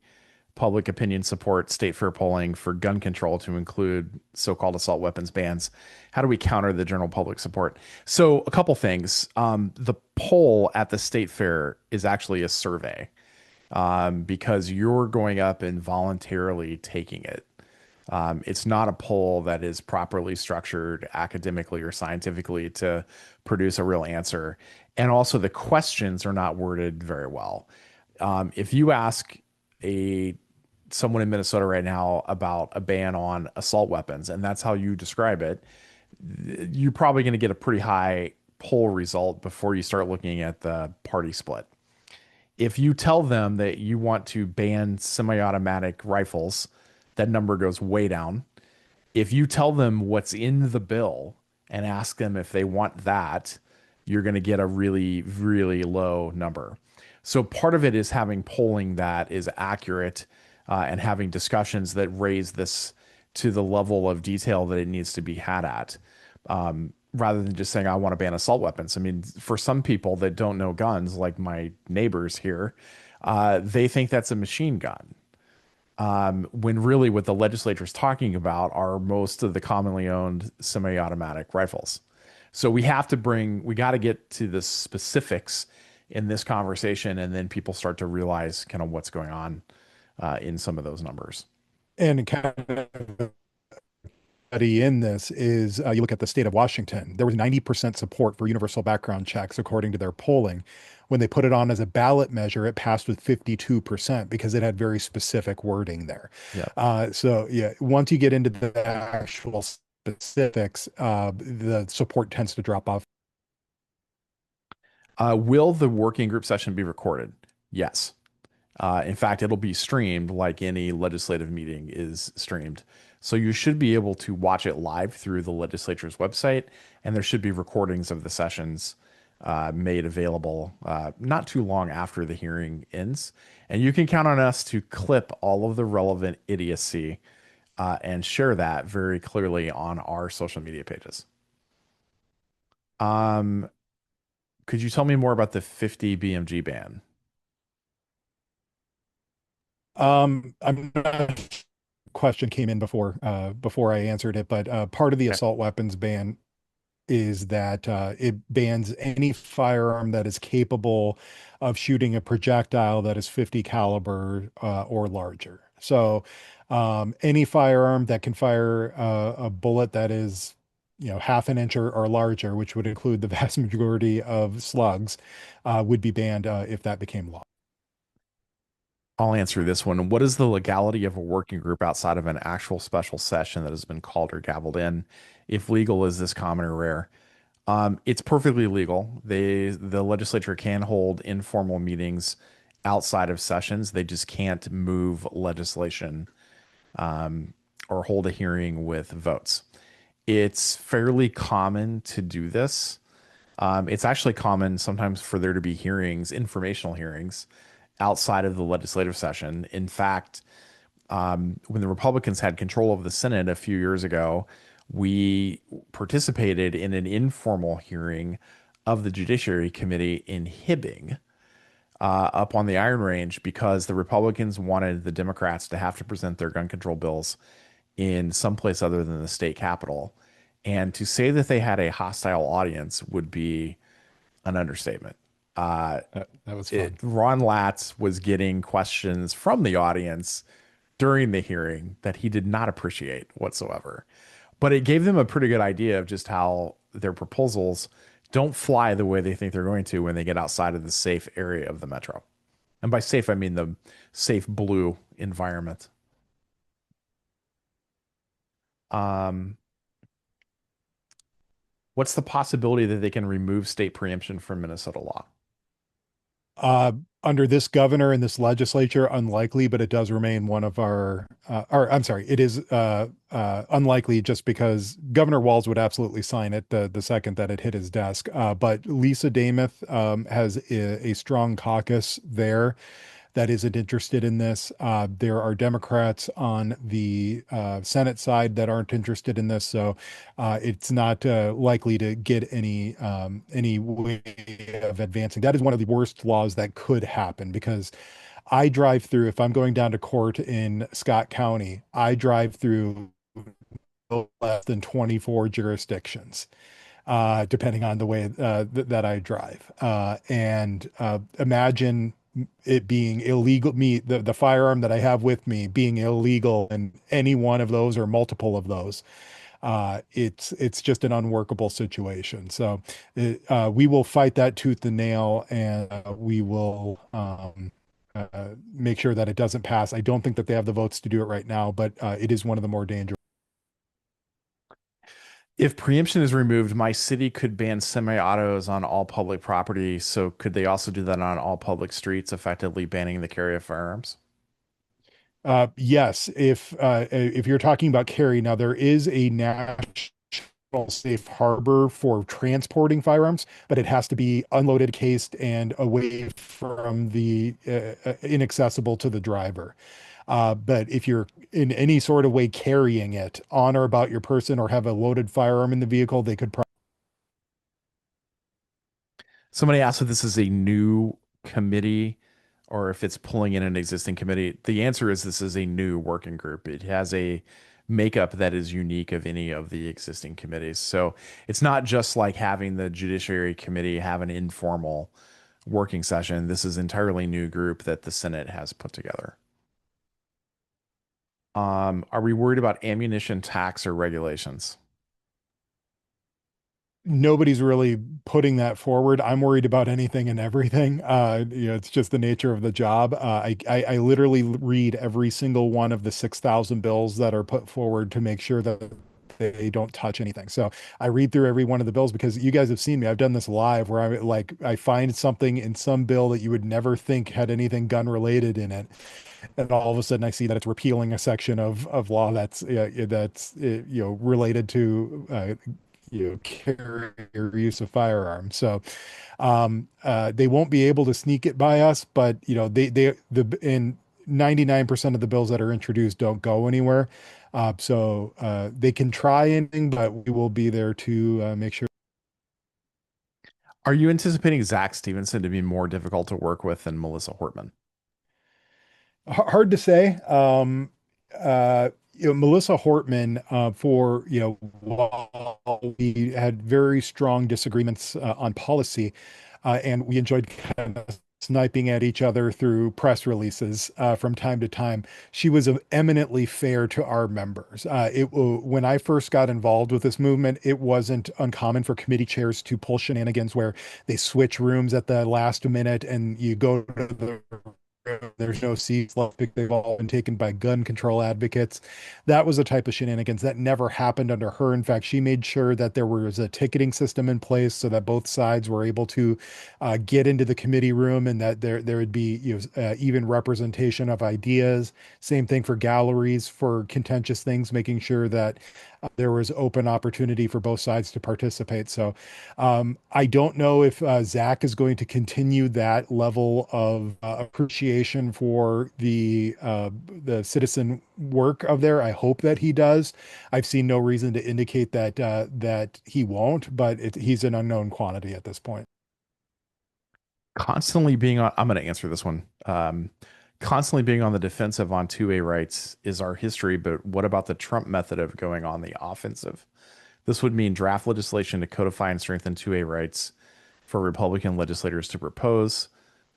S1: public opinion support, state fair polling for gun control to include so-called assault weapons bans. How do we counter the general public support? So a couple things. The poll at the state fair is actually a survey because you're going up and voluntarily taking it. It's not a poll that is properly structured academically or scientifically to produce a real answer. And also the questions are not worded very well. If you ask someone in Minnesota right now about a ban on assault weapons, and that's how you describe it, you're probably going to get a pretty high poll result before you start looking at the party split. If you tell them that you want to ban semi-automatic rifles, that number goes way down. If you tell them what's in the bill and ask them if they want that, you're going to get a really, really low number. So part of it is having polling that is accurate and having discussions that raise this to the level of detail that it needs to be had at, rather than just saying, I want to ban assault weapons. I mean, for some people that don't know guns, like my neighbors here, they think that's a machine gun. When really what the legislature is talking about are most of the commonly owned semi-automatic rifles. So we got to get to the specifics in this conversation, and then people start to realize kind of what's going on in some of those numbers.
S2: And kind of in this is you look at the state of Washington, there was 90% support for universal background checks, according to their polling. When they put it on as a ballot measure, it passed with 52% because it had very specific wording there.
S1: Yeah.
S2: So yeah, once you get into the actual specifics, the support tends to drop off.
S1: Will the working group session be recorded? Yes. In fact, it'll be streamed like any legislative meeting is streamed. So you should be able to watch it live through the legislature's website, and there should be recordings of the sessions made available not too long after the hearing ends. And you can count on us to clip all of the relevant idiocy and share that very clearly on our social media pages. Could you tell me more about the 50 BMG ban?
S2: I'm not question came in before I answered it, but part of the assault weapons ban is that it bans any firearm that is capable of shooting a projectile that is 50 caliber or larger. So any firearm that can fire a bullet that is half an inch or larger, which would include the vast majority of slugs, would be banned if that became law.
S1: I'll answer this one. What is the legality of a working group outside of an actual special session that has been called or gavelled in? If legal, is this common or rare? It's perfectly legal. The legislature can hold informal meetings outside of sessions. They just can't move legislation or hold a hearing with votes. It's fairly common to do this. It's actually common sometimes for there to be hearings, informational hearings, outside of the legislative session. In fact, when the Republicans had control of the Senate a few years ago, we participated in an informal hearing of the Judiciary Committee in Hibbing up on the Iron Range because the Republicans wanted the Democrats to have to present their gun control bills in someplace other than the state capitol. And to say that they had a hostile audience would be an understatement.
S2: That was fun.
S1: Ron Latz was getting questions from the audience during the hearing that he did not appreciate whatsoever. But it gave them a pretty good idea of just how their proposals don't fly the way they think they're going to when they get outside of the safe area of the metro. And by safe, I mean the safe blue environment. Um, what's the possibility that they can remove state preemption from Minnesota law?
S2: Uh, Under this governor and this legislature, unlikely, but it does remain one of our, or I'm sorry, it is unlikely just because Governor Walz would absolutely sign it the second that it hit his desk. But Lisa Dameth has a strong caucus there that isn't interested in this. There are Democrats on the Senate side that aren't interested in this, so it's not likely to get any way of advancing. That is one of the worst laws that could happen because I drive through, if I'm going down to court in Scott County, I drive through no less than 24 jurisdictions, depending on the way that I drive. And imagine it being illegal, the firearm that I have with me being illegal in any one of those or multiple of those. It's just an unworkable situation. So we will fight that tooth and nail, and we will make sure that it doesn't pass. I don't think that they have the votes to do it right now, but it is one of the more dangerous.
S1: If preemption is removed, my city could ban semi-autos on all public property. So could they also do that on all public streets, effectively banning the carry of firearms?
S2: Yes, if you're talking about carry, now there is a national safe harbor for transporting firearms, but it has to be unloaded, cased, and away from the inaccessible to the driver. But if you're in any sort of way carrying it on or about your person or have a loaded firearm in the vehicle, they could.
S1: Somebody asked if this is a new committee or if it's pulling in an existing committee. The answer is this is a new working group. It has a makeup that is unique of any of the existing committees. So it's not just like having the Judiciary Committee have an informal working session. This is an entirely new group that the Senate has put together. Are we worried about ammunition tax or regulations?
S2: Nobody's really putting that forward. I'm worried about anything and everything. It's just the nature of the job. I literally read every single one of the 6,000 bills that are put forward to make sure that they don't touch anything. So I read through every one of the bills because you guys have seen me. I've done this live where I find something in some bill that you would never think had anything gun related in it. And all of a sudden I see that it's repealing a section of law that's related to carry or use of firearms. So they won't be able to sneak it by us, but in 99% of the bills that are introduced don't go anywhere. So they can try anything, but we will be there to make sure.
S1: Are you anticipating Zach Stevenson to be more difficult to work with than Melissa Hortman?
S2: Hard to say. Melissa Hortman, while we had very strong disagreements on policy, and we enjoyed kind of sniping at each other through press releases from time to time, she was eminently fair to our members. When I first got involved with this movement, it wasn't uncommon for committee chairs to pull shenanigans where they switch rooms at the last minute and you go to the there's no seats left. They've all been taken by gun control advocates. That was a type of shenanigans that never happened under her. In fact, she made sure that there was a ticketing system in place so that both sides were able to get into the committee room and that there would be even representation of ideas. Same thing for galleries for contentious things, making sure that there was open opportunity for both sides to participate. So I don't know if Zach is going to continue that level of appreciation for the citizen work of there. I hope that he does. I've seen no reason to indicate that he won't, but he's an unknown quantity at this point.
S1: Constantly being on, I'm going to answer this one. Constantly being on the defensive on 2A rights is our history, but what about the Trump method of going on the offensive? This would mean draft legislation to codify and strengthen 2A rights for Republican legislators to propose.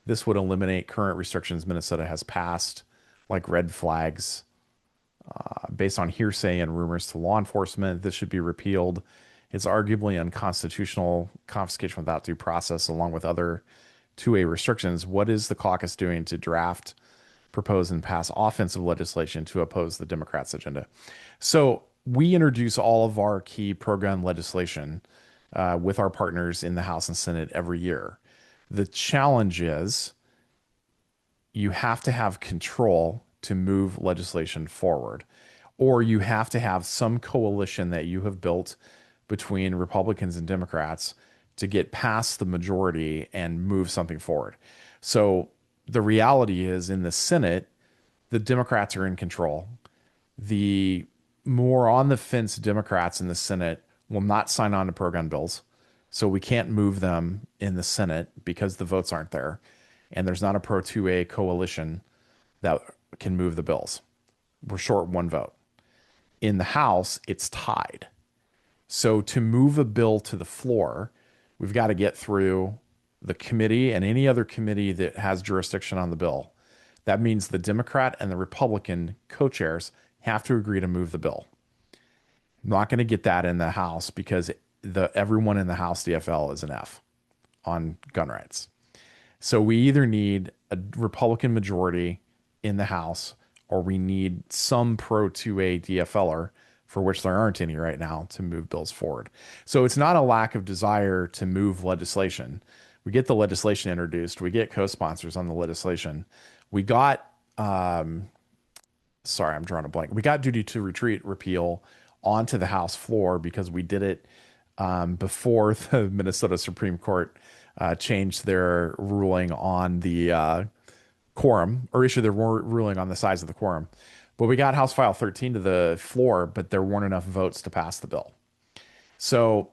S1: This would eliminate current restrictions Minnesota has passed, like red flags. based on hearsay and rumors to law enforcement. This should be repealed. It's arguably unconstitutional, confiscation without due process, along with other 2A restrictions. What is the caucus doing to draft, propose, and pass offensive legislation to oppose the Democrats' agenda? So we introduce all of our key pro-gun legislation with our partners in the House and Senate every year. The challenge is you have to have control to move legislation forward, or you have to have some coalition that you have built between Republicans and Democrats to get past the majority and move something forward. So the reality is, in the Senate, the Democrats are in control. The more on the fence Democrats in the Senate will not sign on to pro-gun bills. So we can't move them in the Senate because the votes aren't there. And there's not a pro-2A coalition that can move the bills. We're short one vote. In the House, it's tied. So to move a bill to the floor, we've got to get through the committee and any other committee that has jurisdiction on the bill. That means the Democrat and the Republican co-chairs have to agree to move the bill. I'm not going to get that in the House because everyone in the House DFL is an F on gun rights. So we either need a Republican majority in the House, or we need some pro-2A DFLer, for which there aren't any right now, to move bills forward. So it's not a lack of desire to move legislation. We get the legislation introduced. We get co-sponsors on the legislation. We got, sorry, I'm drawing a blank. We got duty to retreat repeal onto the House floor because we did it before the Minnesota Supreme Court changed their ruling on the quorum, or issued their ruling on the size of the quorum. But we got House File 13 to the floor, but there weren't enough votes to pass the bill. So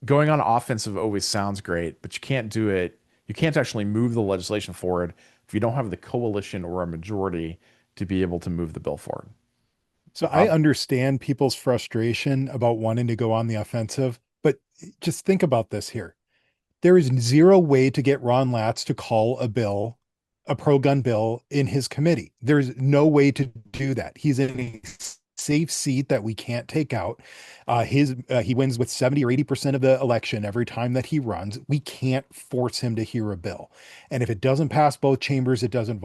S1: going on offensive always sounds great, but you can't do it. You can't actually move the legislation forward if you don't have the coalition or a majority to be able to move the bill forward.
S2: So I understand people's frustration about wanting to go on the offensive, but just think about this here. There is zero way to get Ron Latz to call a pro-gun bill in his committee. There's no way to do that. He's in a safe seat that we can't take out. He wins with 70 or 80% of the election every time that he runs. We can't force him to hear a bill. And if it doesn't pass both chambers, it doesn't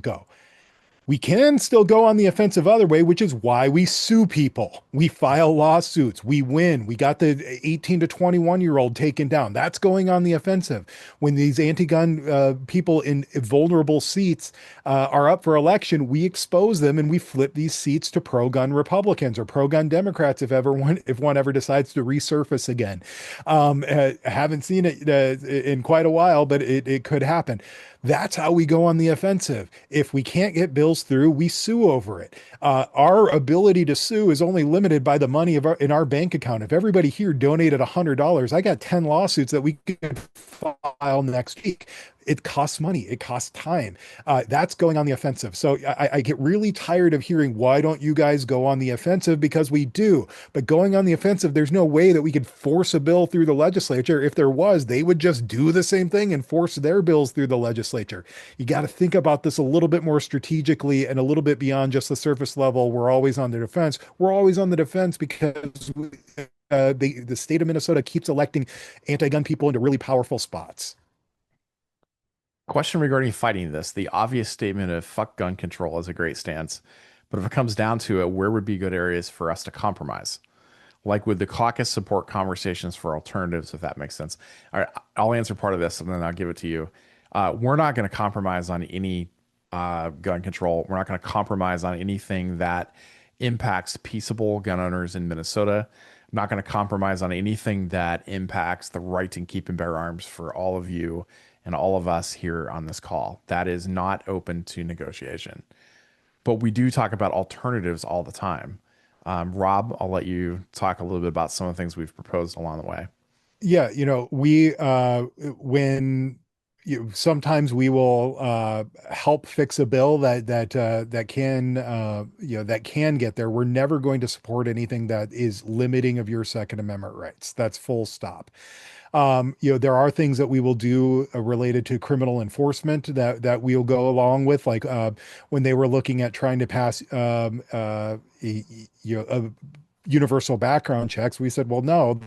S2: go. We can still go on the offensive other way, which is why we sue people. We file lawsuits. We win. We got the 18 to 21-year-old taken down. That's going on the offensive. When these anti-gun people in vulnerable seats are up for election, we expose them and we flip these seats to pro-gun Republicans or pro-gun Democrats if one ever decides to resurface again. Haven't seen it in quite a while, but it could happen. That's how we go on the offensive. If we can't get bills through, we sue over it. Our ability to sue is only limited by the money in our bank account. If everybody here donated $100, I got 10 lawsuits that we could file next week. It costs money. It costs time. That's going on the offensive. So I get really tired of hearing, why don't you guys go on the offensive? Because we do. But going on the offensive, there's no way that we could force a bill through the legislature. If there was, they would just do the same thing and force their bills through the legislature. You got to think about this a little bit more strategically and a little bit beyond just the surface level. We're always on the defense. We're always on the defense because the state of Minnesota keeps electing anti-gun people into really powerful spots.
S1: Question regarding fighting this. The obvious statement of fuck gun control is a great stance, but if it comes down to it, where would be good areas for us to compromise? Like, would the caucus support conversations for alternatives, if that makes sense? All right, I'll answer part of this and then I'll give it to you. We're not going to compromise on any gun control. We're not going to compromise on anything that impacts peaceable gun owners in Minnesota. I'm not going to compromise on anything that impacts the right to keep and bear arms for all of you and all of us here on this call. That is not open to negotiation. But we do talk about alternatives all the time. Rob, I'll let you talk a little bit about some of the things we've proposed along the way.
S2: Yeah, we sometimes we will help fix a bill that can get there. We're never going to support anything that is limiting of your Second Amendment rights. That's full stop. There are things that we will do related to criminal enforcement that we'll go along with, like when they were looking at trying to pass a universal background checks, we said, well, no,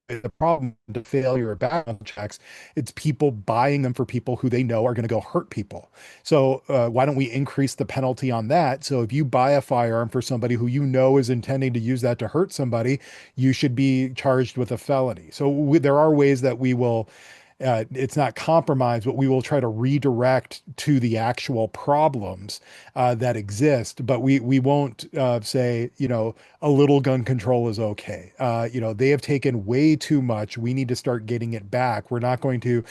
S2: the problem, the failure of background checks, it's people buying them for people who they know are going to go hurt people. So why don't we increase the penalty on that? So if you buy a firearm for somebody who you know is intending to use that to hurt somebody, you should be charged with a felony. So there are ways that we will it's not compromise, but we will try to redirect to the actual problems that exist. But we won't say, a little gun control is okay. They have taken way too much. We need to start getting it back. We're not going to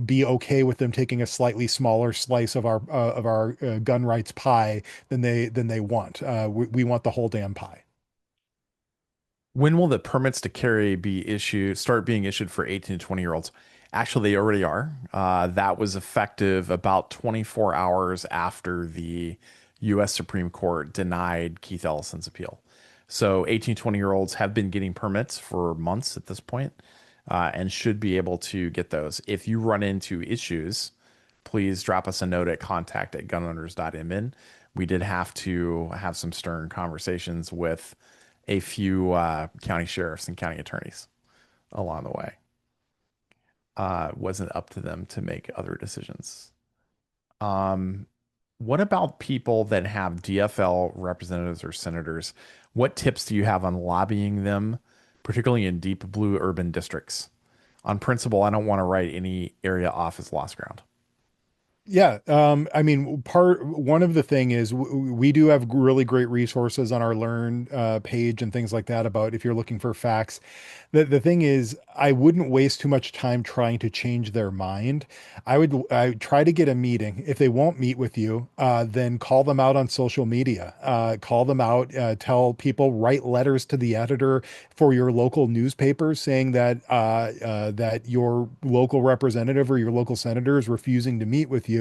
S2: be okay with them taking a slightly smaller slice of our gun rights pie than they want. We want the whole damn pie.
S1: When will the permits to carry start being issued for 18 to 20-year-olds? Actually, they already are. That was effective about 24 hours after the U.S. Supreme Court denied Keith Ellison's appeal. So 18, 20-year-olds have been getting permits for months at this point, and should be able to get those. If you run into issues, please drop us a note at contact@gunowners.mn. We did have to have some stern conversations with a few county sheriffs and county attorneys along the way. Wasn't up to them to make other decisions. What about people that have DFL representatives or senators? What tips do you have on lobbying them, particularly in deep blue urban districts? On principle, I don't want to write any area off as lost ground.
S2: Yeah, I mean, one of the thing is we do have really great resources on our Learn page and things like that about if you're looking for facts. The thing is, I wouldn't waste too much time trying to change their mind. I try to get a meeting. If they won't meet with you, then call them out on social media. Call them out. Tell people, write letters to the editor for your local newspapers saying that that your local representative or your local senator is refusing to meet with you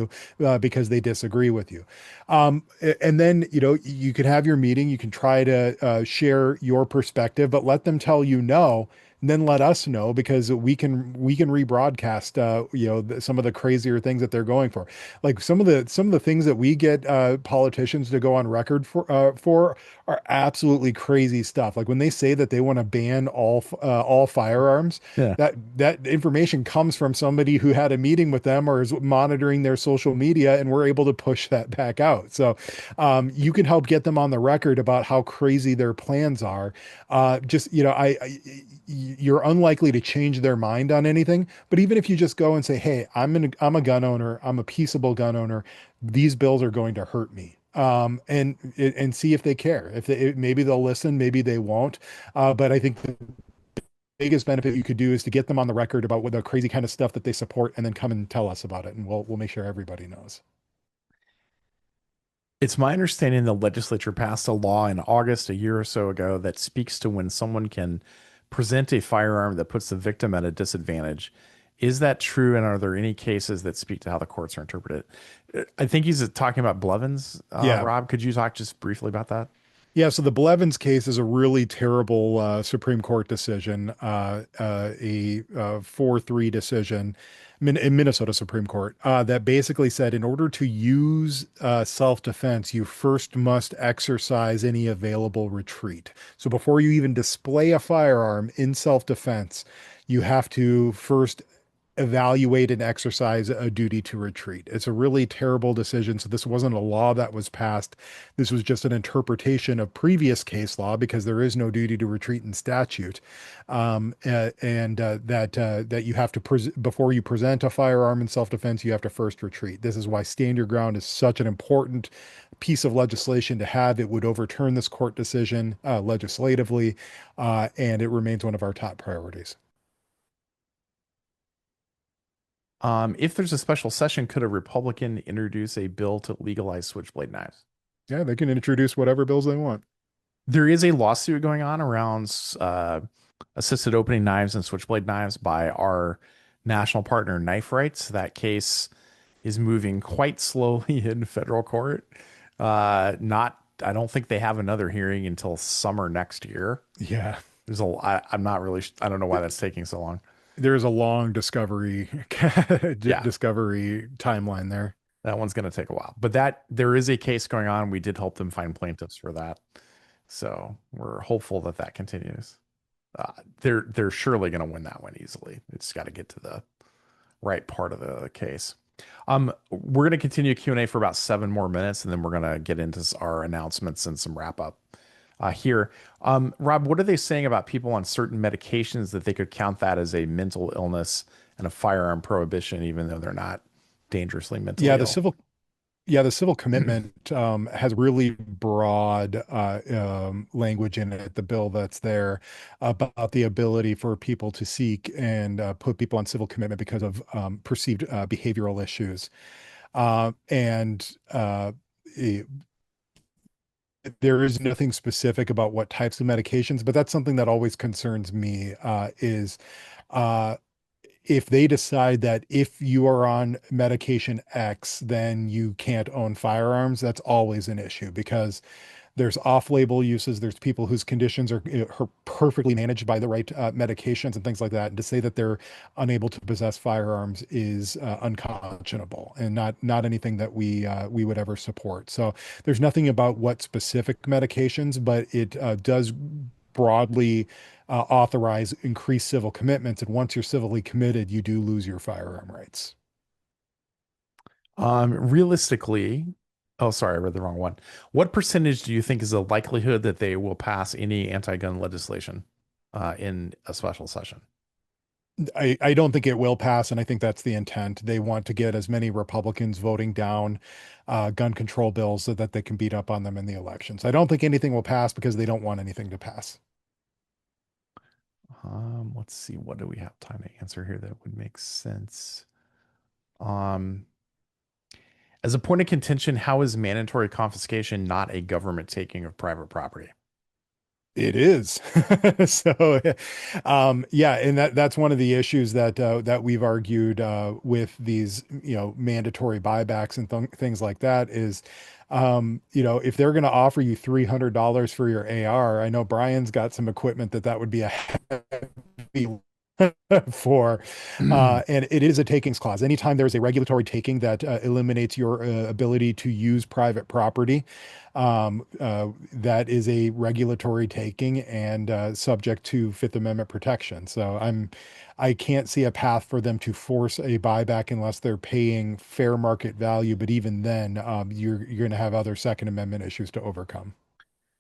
S2: because they disagree with you. And then, you could have your meeting. You can try to share your perspective, but let them tell you no. And then let us know because we can rebroadcast some of the crazier things that they're going for. Like some of the things that we get politicians to go on record for are absolutely crazy stuff. Like when they say that they want to ban all firearms,
S1: Yeah.
S2: that information comes from somebody who had a meeting with them or is monitoring their social media, and we're able to push that back out. So you can help get them on the record about how crazy their plans are. You're unlikely to change their mind on anything, but even if you just go and say, "Hey, I'm a gun owner. I'm a peaceable gun owner. These bills are going to hurt me." And see if they care. Maybe they'll listen, maybe they won't. But I think the biggest benefit you could do is to get them on the record about what the crazy kind of stuff that they support, and then come and tell us about it, and we'll make sure everybody knows.
S1: It's my understanding the legislature passed a law in August, a year or so ago, that speaks to when someone can present a firearm that puts the victim at a disadvantage. Is that true? And are there any cases that speak to how the courts are interpreted? I think he's talking about Blevins.
S2: Yeah.
S1: Rob, could you talk just briefly about that?
S2: Yeah, so the Blevins case is a really terrible Supreme Court decision, a 4-3 decision in Minnesota Supreme Court that basically said in order to use self-defense, you first must exercise any available retreat. So before you even display a firearm in self-defense, you have to first evaluate and exercise a duty to retreat. It's a really terrible decision. So this wasn't a law that was passed. This was just an interpretation of previous case law because there is no duty to retreat in statute. That you have to, before you present a firearm in self-defense, you have to first retreat. This is why stand your ground is such an important piece of legislation to have. It would overturn this court decision legislatively, and it remains one of our top priorities.
S1: If there's a special session, could a Republican introduce a bill to legalize switchblade knives?
S2: Yeah, they can introduce whatever bills they want.
S1: There is a lawsuit going on around assisted opening knives and switchblade knives by our national partner, Knife Rights. That case is moving quite slowly in federal court. I don't think they have another hearing until summer next year.
S2: Yeah.
S1: I'm not really, I don't know why that's taking so long.
S2: There's a long discovery
S1: Yeah.
S2: discovery timeline there.
S1: That one's going to take a while, but there is a case going on. We did help them find plaintiffs for that. So we're hopeful that that continues. They're surely going to win that one easily. It's got to get to the right part of the case. We're going to continue Q&A for about 7 more minutes, and then we're going to get into our announcements and some wrap up here. Rob, what are they saying about people on certain medications that they could count that as a mental illness and a firearm prohibition, even though they're not dangerously mentally ill?
S2: The civil commitment has really broad language in it, the bill that's there, about the ability for people to seek and put people on civil commitment because of perceived behavioral issues. There is nothing specific about what types of medications, but that's something that always concerns me, is if they decide that if you are on medication X, then you can't own firearms. That's always an issue because there's off-label uses. There's people whose conditions are perfectly managed by the right medications and things like that. And to say that they're unable to possess firearms is unconscionable and not anything that we would ever support. So there's nothing about what specific medications, but it does broadly authorize increased civil commitments. And once you're civilly committed, you do lose your firearm rights.
S1: Realistically, oh, sorry, I read the wrong one. What percentage do you think is the likelihood that they will pass any anti-gun legislation in a special session?
S2: I don't think it will pass, and I think that's the intent. They want to get as many Republicans voting down gun control bills so that they can beat up on them in the elections. I don't think anything will pass because they don't want anything to pass.
S1: Let's see. What do we have time to answer here that would make sense? As a point of contention, how is mandatory confiscation not a government taking of private property?
S2: It is. So, yeah, and that's one of the issues that we've argued with these, mandatory buybacks and things like that is, if they're going to offer you $300 for your AR, I know Brian's got some equipment that would be a heavy for, and it is a takings clause. Anytime there's a regulatory taking that eliminates your ability to use private property, that is a regulatory taking and subject to Fifth Amendment protection. So I can't see a path for them to force a buyback unless they're paying fair market value. But even then, you're going to have other Second Amendment issues to overcome.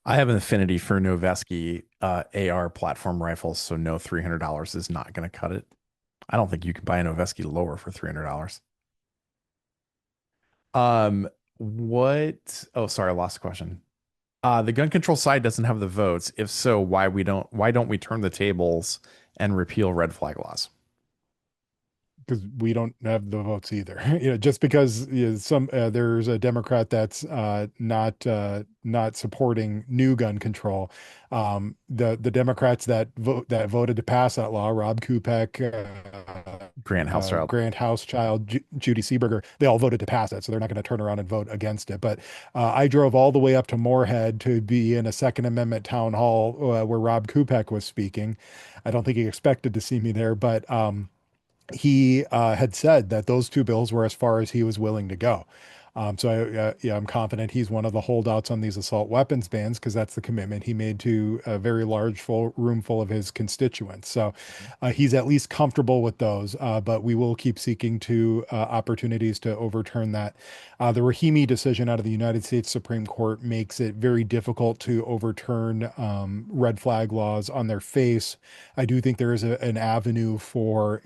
S1: I have an affinity for Noveske AR platform rifles, so no $300 is not going to cut it. I don't think you can buy a Noveske lower for $300. Oh, sorry, I lost the question. The gun control side doesn't have the votes. If so, why don't we turn the tables and repeal red flag laws?
S2: Because we don't have the votes either. Just because there's a Democrat that's not supporting new gun control. The Democrats that voted to pass that law, Rob Kupek,
S1: Grant
S2: Housechild, Judy Seeberger, they all voted to pass it, so they're not going to turn around and vote against it. But I drove all the way up to Moorhead to be in a Second Amendment town hall where Rob Kupek was speaking. I don't think he expected to see me there, but he had said that those two bills were as far as he was willing to go. So I'm confident he's one of the holdouts on these assault weapons bans because that's the commitment he made to a very large room full of his constituents. So he's at least comfortable with those, but we will keep seeking to opportunities to overturn that. The Rahimi decision out of the United States Supreme Court makes it very difficult to overturn red flag laws on their face. I do think there is an avenue for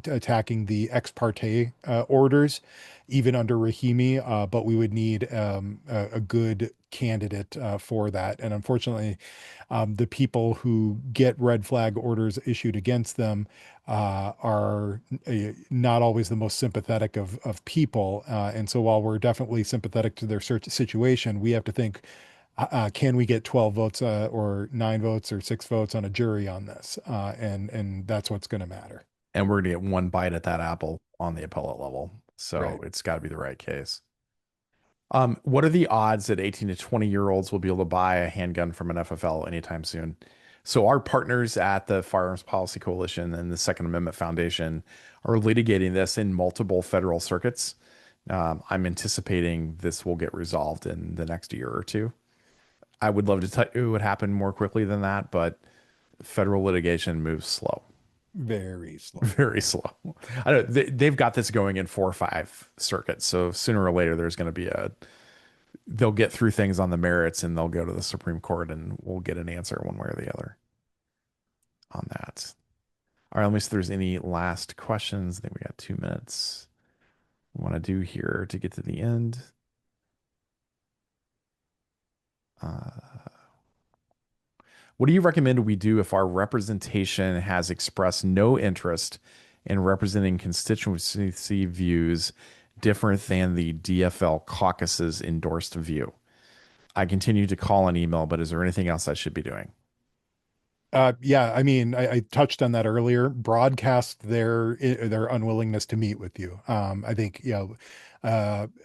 S2: attacking the ex parte orders, even under Rahimi, but we would need a good candidate for that. And unfortunately, the people who get red flag orders issued against them are not always the most sympathetic of people. And so while we're definitely sympathetic to their situation, we have to think, can we get 12 votes or 9 votes or 6 votes on a jury on this? And that's what's going to matter.
S1: And we're going to get one bite at that apple on the appellate level. So
S2: Right.
S1: It's got to be the right case. What are the odds that 18 to 20-year-olds will be able to buy a handgun from an FFL anytime soon? So our partners at the Firearms Policy Coalition and the Second Amendment Foundation are litigating this in multiple federal circuits. I'm anticipating this will get resolved in the next year or two. I would love to tell you it would happen more quickly than that, but federal litigation moves slow,
S2: Very slow.
S1: very slow. I don't, they've got this going in 4 or 5 circuits. So sooner or later, there's going to be they'll get through things on the merits and they'll go to the Supreme Court and we'll get an answer one way or the other on that. All right, let me see if there's any last questions. I think we got 2 minutes. We want to do here to get to the end. What do you recommend we do if our representation has expressed no interest in representing constituency views different than the DFL caucus's endorsed view? I continue to call and email, but is there anything else I should be doing?
S2: Yeah, I mean, I touched on that earlier. Broadcast their unwillingness to meet with you. I think,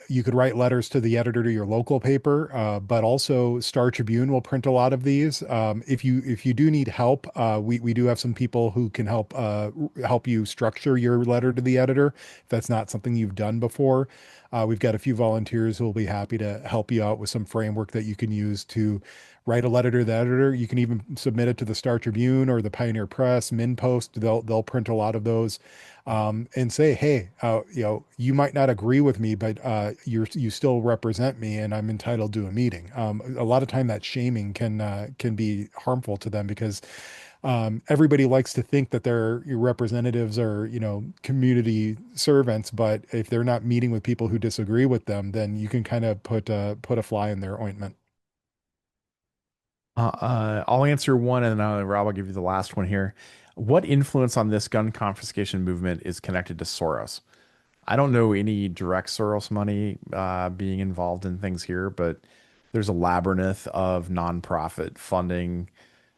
S2: you could write letters to the editor to your local paper, but also Star Tribune will print a lot of these. If you do need help, we do have some people who can help you structure your letter to the editor if that's not something you've done before. We've got a few volunteers who will be happy to help you out with some framework that you can use to write a letter to the editor. You can even submit it to the Star Tribune or the Pioneer Press, MinPost. They'll print a lot of those, and say, hey, you might not agree with me, but you still represent me, and I'm entitled to a meeting. A lot of time that shaming can be harmful to them because everybody likes to think that your representatives are, community servants, but if they're not meeting with people who disagree with them, then you can kind of put a fly in their ointment.
S1: I'll answer one, and then Rob, I'll give you the last one here. What influence on this gun confiscation movement is connected to Soros? I don't know any direct Soros money being involved in things here, but there's a labyrinth of nonprofit funding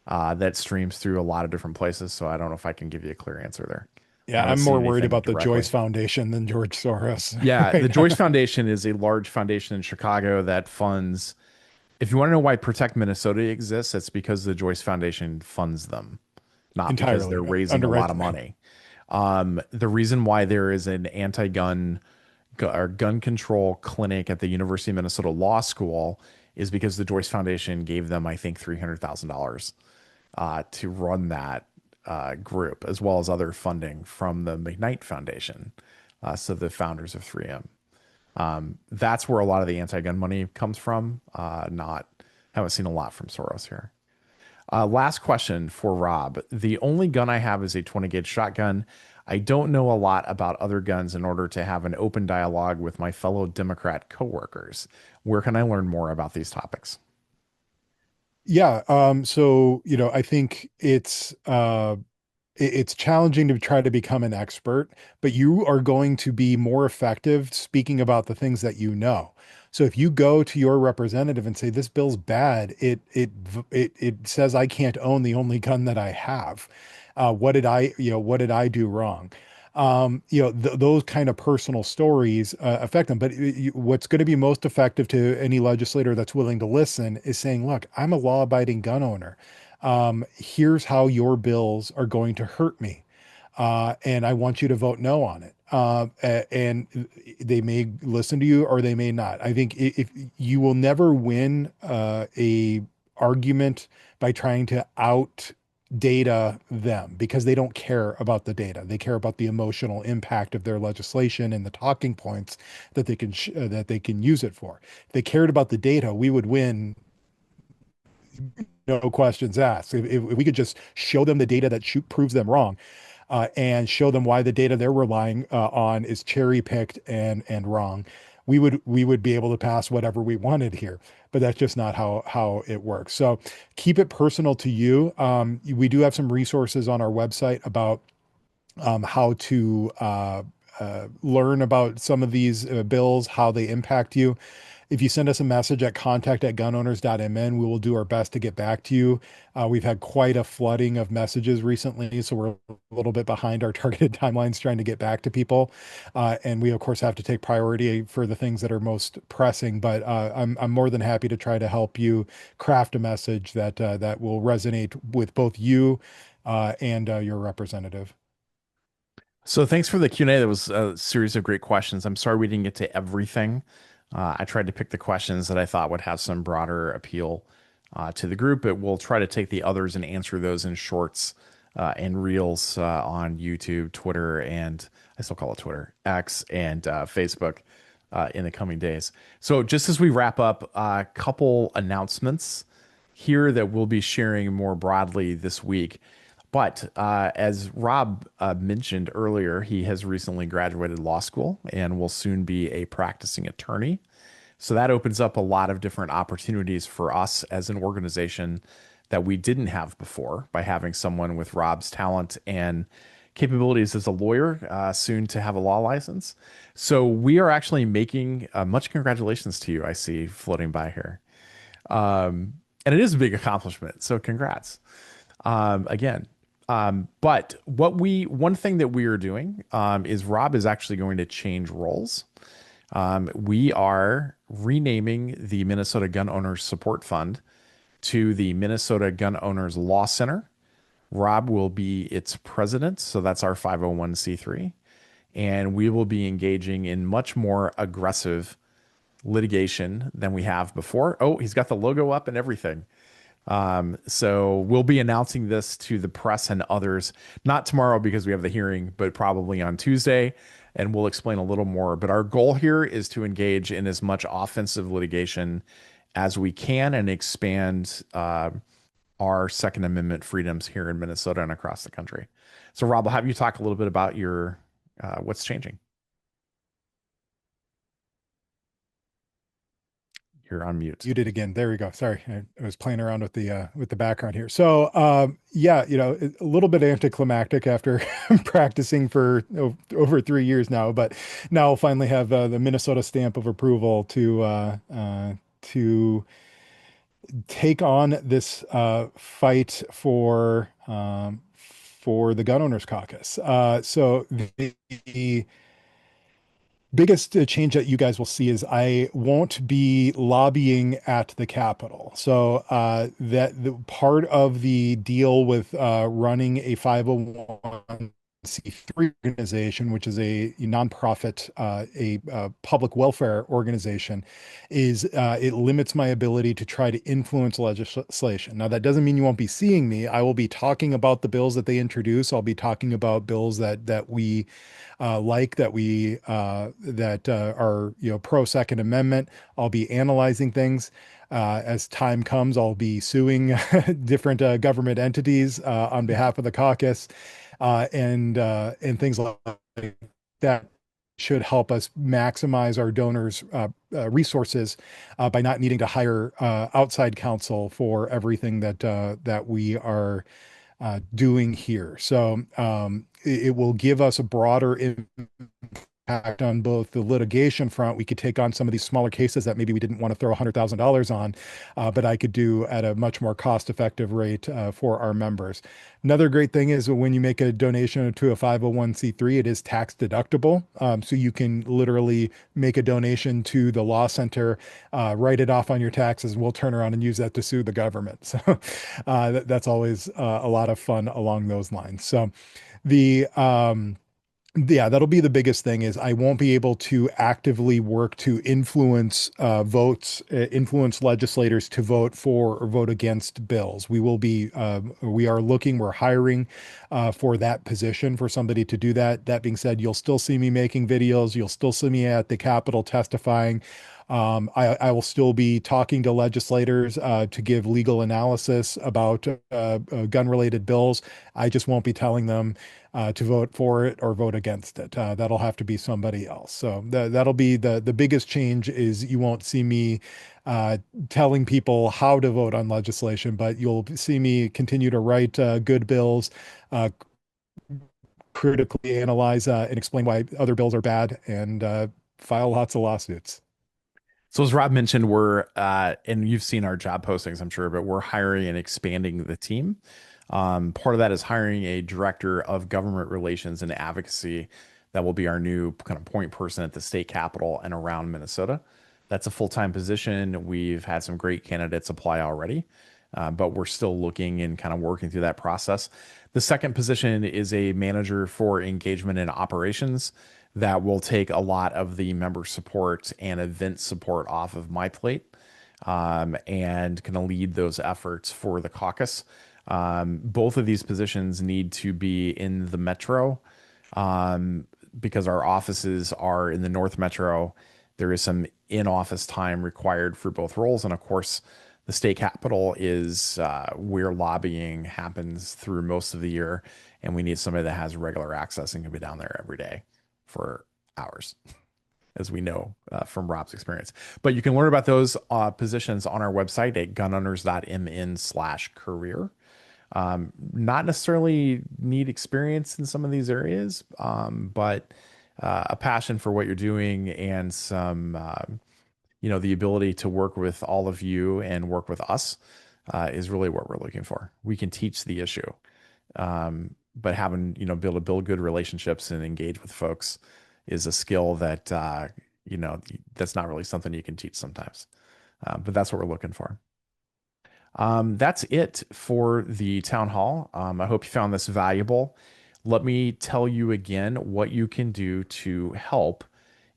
S1: that streams through a lot of different places. So I don't know if I can give you a clear answer there.
S2: Yeah, I'm more worried about the Joyce Foundation than George Soros.
S1: Yeah,
S2: right
S1: the
S2: now.
S1: Joyce Foundation is a large foundation in Chicago that funds. If you want to know why Protect Minnesota exists, it's because the Joyce Foundation funds them, not because
S2: Entirely
S1: they're raising a lot of money. The reason why there is an anti-gun or gun control clinic at the University of Minnesota Law School is because the Joyce Foundation gave them, I think, $300,000 to run that group, as well as other funding from the McKnight Foundation, so the founders of 3M. That's where a lot of the anti-gun money comes from. Haven't seen a lot from Soros here. Last question for Rob. The only gun I have is a 20 gauge shotgun. I don't know a lot about other guns in order to have an open dialogue with my fellow Democrat coworkers. Where can I learn more about these topics?
S2: Yeah. So, I think it's challenging to try to become an expert, but you are going to be more effective speaking about the things that you know. So if you go to your representative and say, this bill's bad, it says I can't own the only gun that I have. What did I do wrong? Those kind of personal stories affect them. But what's going to be most effective to any legislator that's willing to listen is saying, look, I'm a law-abiding gun owner. Here's how your bills are going to hurt me. And I want you to vote no on it. And they may listen to you or they may not. I think if you will never win a argument by trying to out data them, because they don't care about the data. They care about the emotional impact of their legislation and the talking points that they can use it for. If they cared about the data, we would win. No questions asked. If we could just show them the data that proves them wrong, and show them why the data they're relying on is cherry picked and wrong, we would be able to pass whatever we wanted here. But that's just not how it works. So keep it personal to you. We do have some resources on our website about how to learn about some of these bills, how they impact you. If you send us a message at contact@gunowners.mn, we will do our best to get back to you. We've had quite a flooding of messages recently, so we're a little bit behind our targeted timelines trying to get back to people. And we, of course, have to take priority for the things that are most pressing. But I'm more than happy to try to help you craft a message that will resonate with both you and your representative.
S1: So thanks for the Q&A. That was a series of great questions. I'm sorry we didn't get to everything. I tried to pick the questions that I thought would have some broader appeal to the group, but we'll try to take the others and answer those in shorts and reels on YouTube, Twitter, and I still call it Twitter, X, and Facebook in the coming days. So just as we wrap up, a couple announcements here that we'll be sharing more broadly this week. But as Rob mentioned earlier, he has recently graduated law school and will soon be a practicing attorney. So that opens up a lot of different opportunities for us as an organization that we didn't have before by having someone with Rob's talent and capabilities as a lawyer, soon to have a law license. So we are actually making much congratulations to you, I see floating by here. And it is a big accomplishment. So congrats again. But one thing that we are doing is Rob is actually going to change roles. We are renaming the Minnesota Gun Owners Support Fund to the Minnesota Gun Owners Law Center. Rob will be its president, so that's our 501c3, and we will be engaging in much more aggressive litigation than we have before. Oh, he's got the logo up and everything. So we'll be announcing this to the press and others, not tomorrow because we have the hearing, but probably on Tuesday, and we'll explain a little more. But our goal here is to engage in as much offensive litigation as we can and expand our Second Amendment freedoms here in Minnesota and across the country. So Rob, I'll have you talk a little bit about your what's changing. You're on mute.
S2: You did again. There we go. Sorry, I was playing around with the background here. So, yeah, a little bit anticlimactic after practicing for over 3 years now, but now I'll finally have the Minnesota stamp of approval to take on this fight for the Gun Owners Caucus. So the biggest change that you guys will see is I won't be lobbying at the Capitol. So that the part of the deal with running a 501c3 organization, which is a nonprofit, a public welfare organization, is it limits my ability to try to influence legislation. Now, that doesn't mean you won't be seeing me. I will be talking about the bills that they introduce. I'll be talking about bills that we that are pro Second Amendment. I'll be analyzing things. As time comes, I'll be suing different government entities on behalf of the caucus, and things like that should help us maximize our donors' resources by not needing to hire outside counsel for everything that we are doing here. So it will give us a broader impact on both the litigation front. We could take on some of these smaller cases that maybe we didn't want to throw $100,000 on, but I could do at a much more cost-effective rate for our members. Another great thing is when you make a donation to a 501c3, it is tax deductible. So you can literally make a donation to the law center, write it off on your taxes, and we'll turn around and use that to sue the government. So that's always a lot of fun along those lines. So yeah, that'll be the biggest thing is I won't be able to actively work to influence votes, influence legislators to vote for or vote against bills. We are hiring for that position for somebody to do that. That being said, you'll still see me making videos. You'll still see me at the Capitol testifying. I will still be talking to legislators to give legal analysis about gun-related bills. I just won't be telling them to vote for it or vote against it. That'll have to be somebody else. So that'll be the biggest change is you won't see me telling people how to vote on legislation, but you'll see me continue to write good bills, critically analyze and explain why other bills are bad, and file lots of lawsuits.
S1: So as Rob mentioned, we're and you've seen our job postings, I'm sure, but we're hiring and expanding the team. Part of that is hiring a director of government relations and advocacy that will be our new kind of point person at the state capitol and around Minnesota. That's a full-time position. We've had some great candidates apply already, but we're still looking and kind of working through that process. The second position is a manager for engagement and operations that will take a lot of the member support and event support off of my plate, and kind of lead those efforts for the caucus. Both of these positions need to be in the metro, because our offices are in the North Metro. There is some in-office time required for both roles. And of course, the state capitol is where lobbying happens through most of the year. And we need somebody that has regular access and can be down there every day for hours, as we know from Rob's experience. But you can learn about those positions on our website at gunowners.mn/career. Not necessarily need experience in some of these areas, but a passion for what you're doing and some, the ability to work with all of you and work with us is really what we're looking for. We can teach the issue, but having, be able to build good relationships and engage with folks is a skill that, that's not really something you can teach sometimes. But that's what we're looking for. That's it for the town hall. I hope you found this valuable. Let me tell you again what you can do to help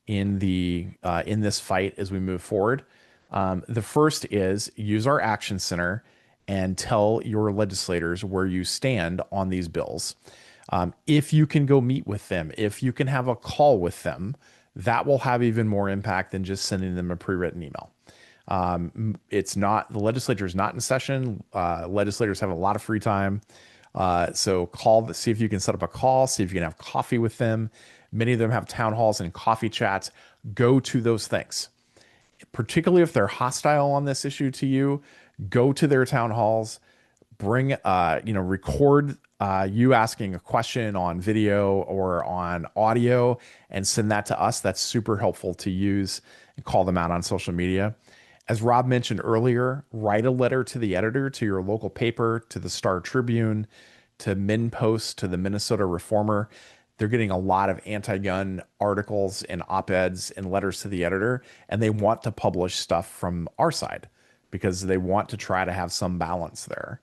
S1: in this fight as we move forward. The first is use our action center and tell your legislators where you stand on these bills. If you can go meet with them, if you can have a call with them, that will have even more impact than just sending them a pre-written email. The legislature is not in session. Legislators have a lot of free time. So see if you can set up a call, see if you can have coffee with them. Many of them have town halls and coffee chats. Go to those things, particularly if they're hostile on this issue to you. Go to their town halls, record you asking a question on video or on audio and send that to us. That's super helpful to use, and call them out on social media. As Rob mentioned earlier, write a letter to the editor, to your local paper, to the Star Tribune, to MinnPost, to the Minnesota Reformer. They're getting a lot of anti-gun articles and op-eds and letters to the editor, and they want to publish stuff from our side because they want to try to have some balance there.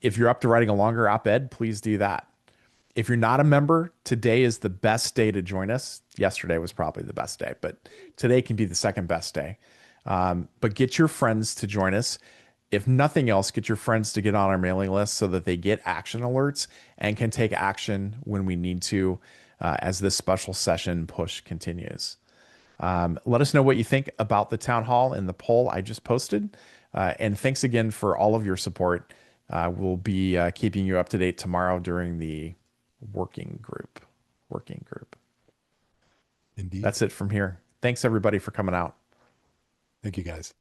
S1: If you're up to writing a longer op-ed, please do that. If you're not a member, today is the best day to join us. Yesterday was probably the best day, but today can be the second best day. But get your friends to join us. If nothing else, get your friends to get on our mailing list so that they get action alerts and can take action when we need to, as this special session push continues. Let us know what you think about the town hall in the poll I just posted. And thanks again for all of your support. We'll be keeping you up to date tomorrow during the working group.
S2: Indeed.
S1: That's it from here. Thanks everybody for coming out.
S2: Thank you, guys.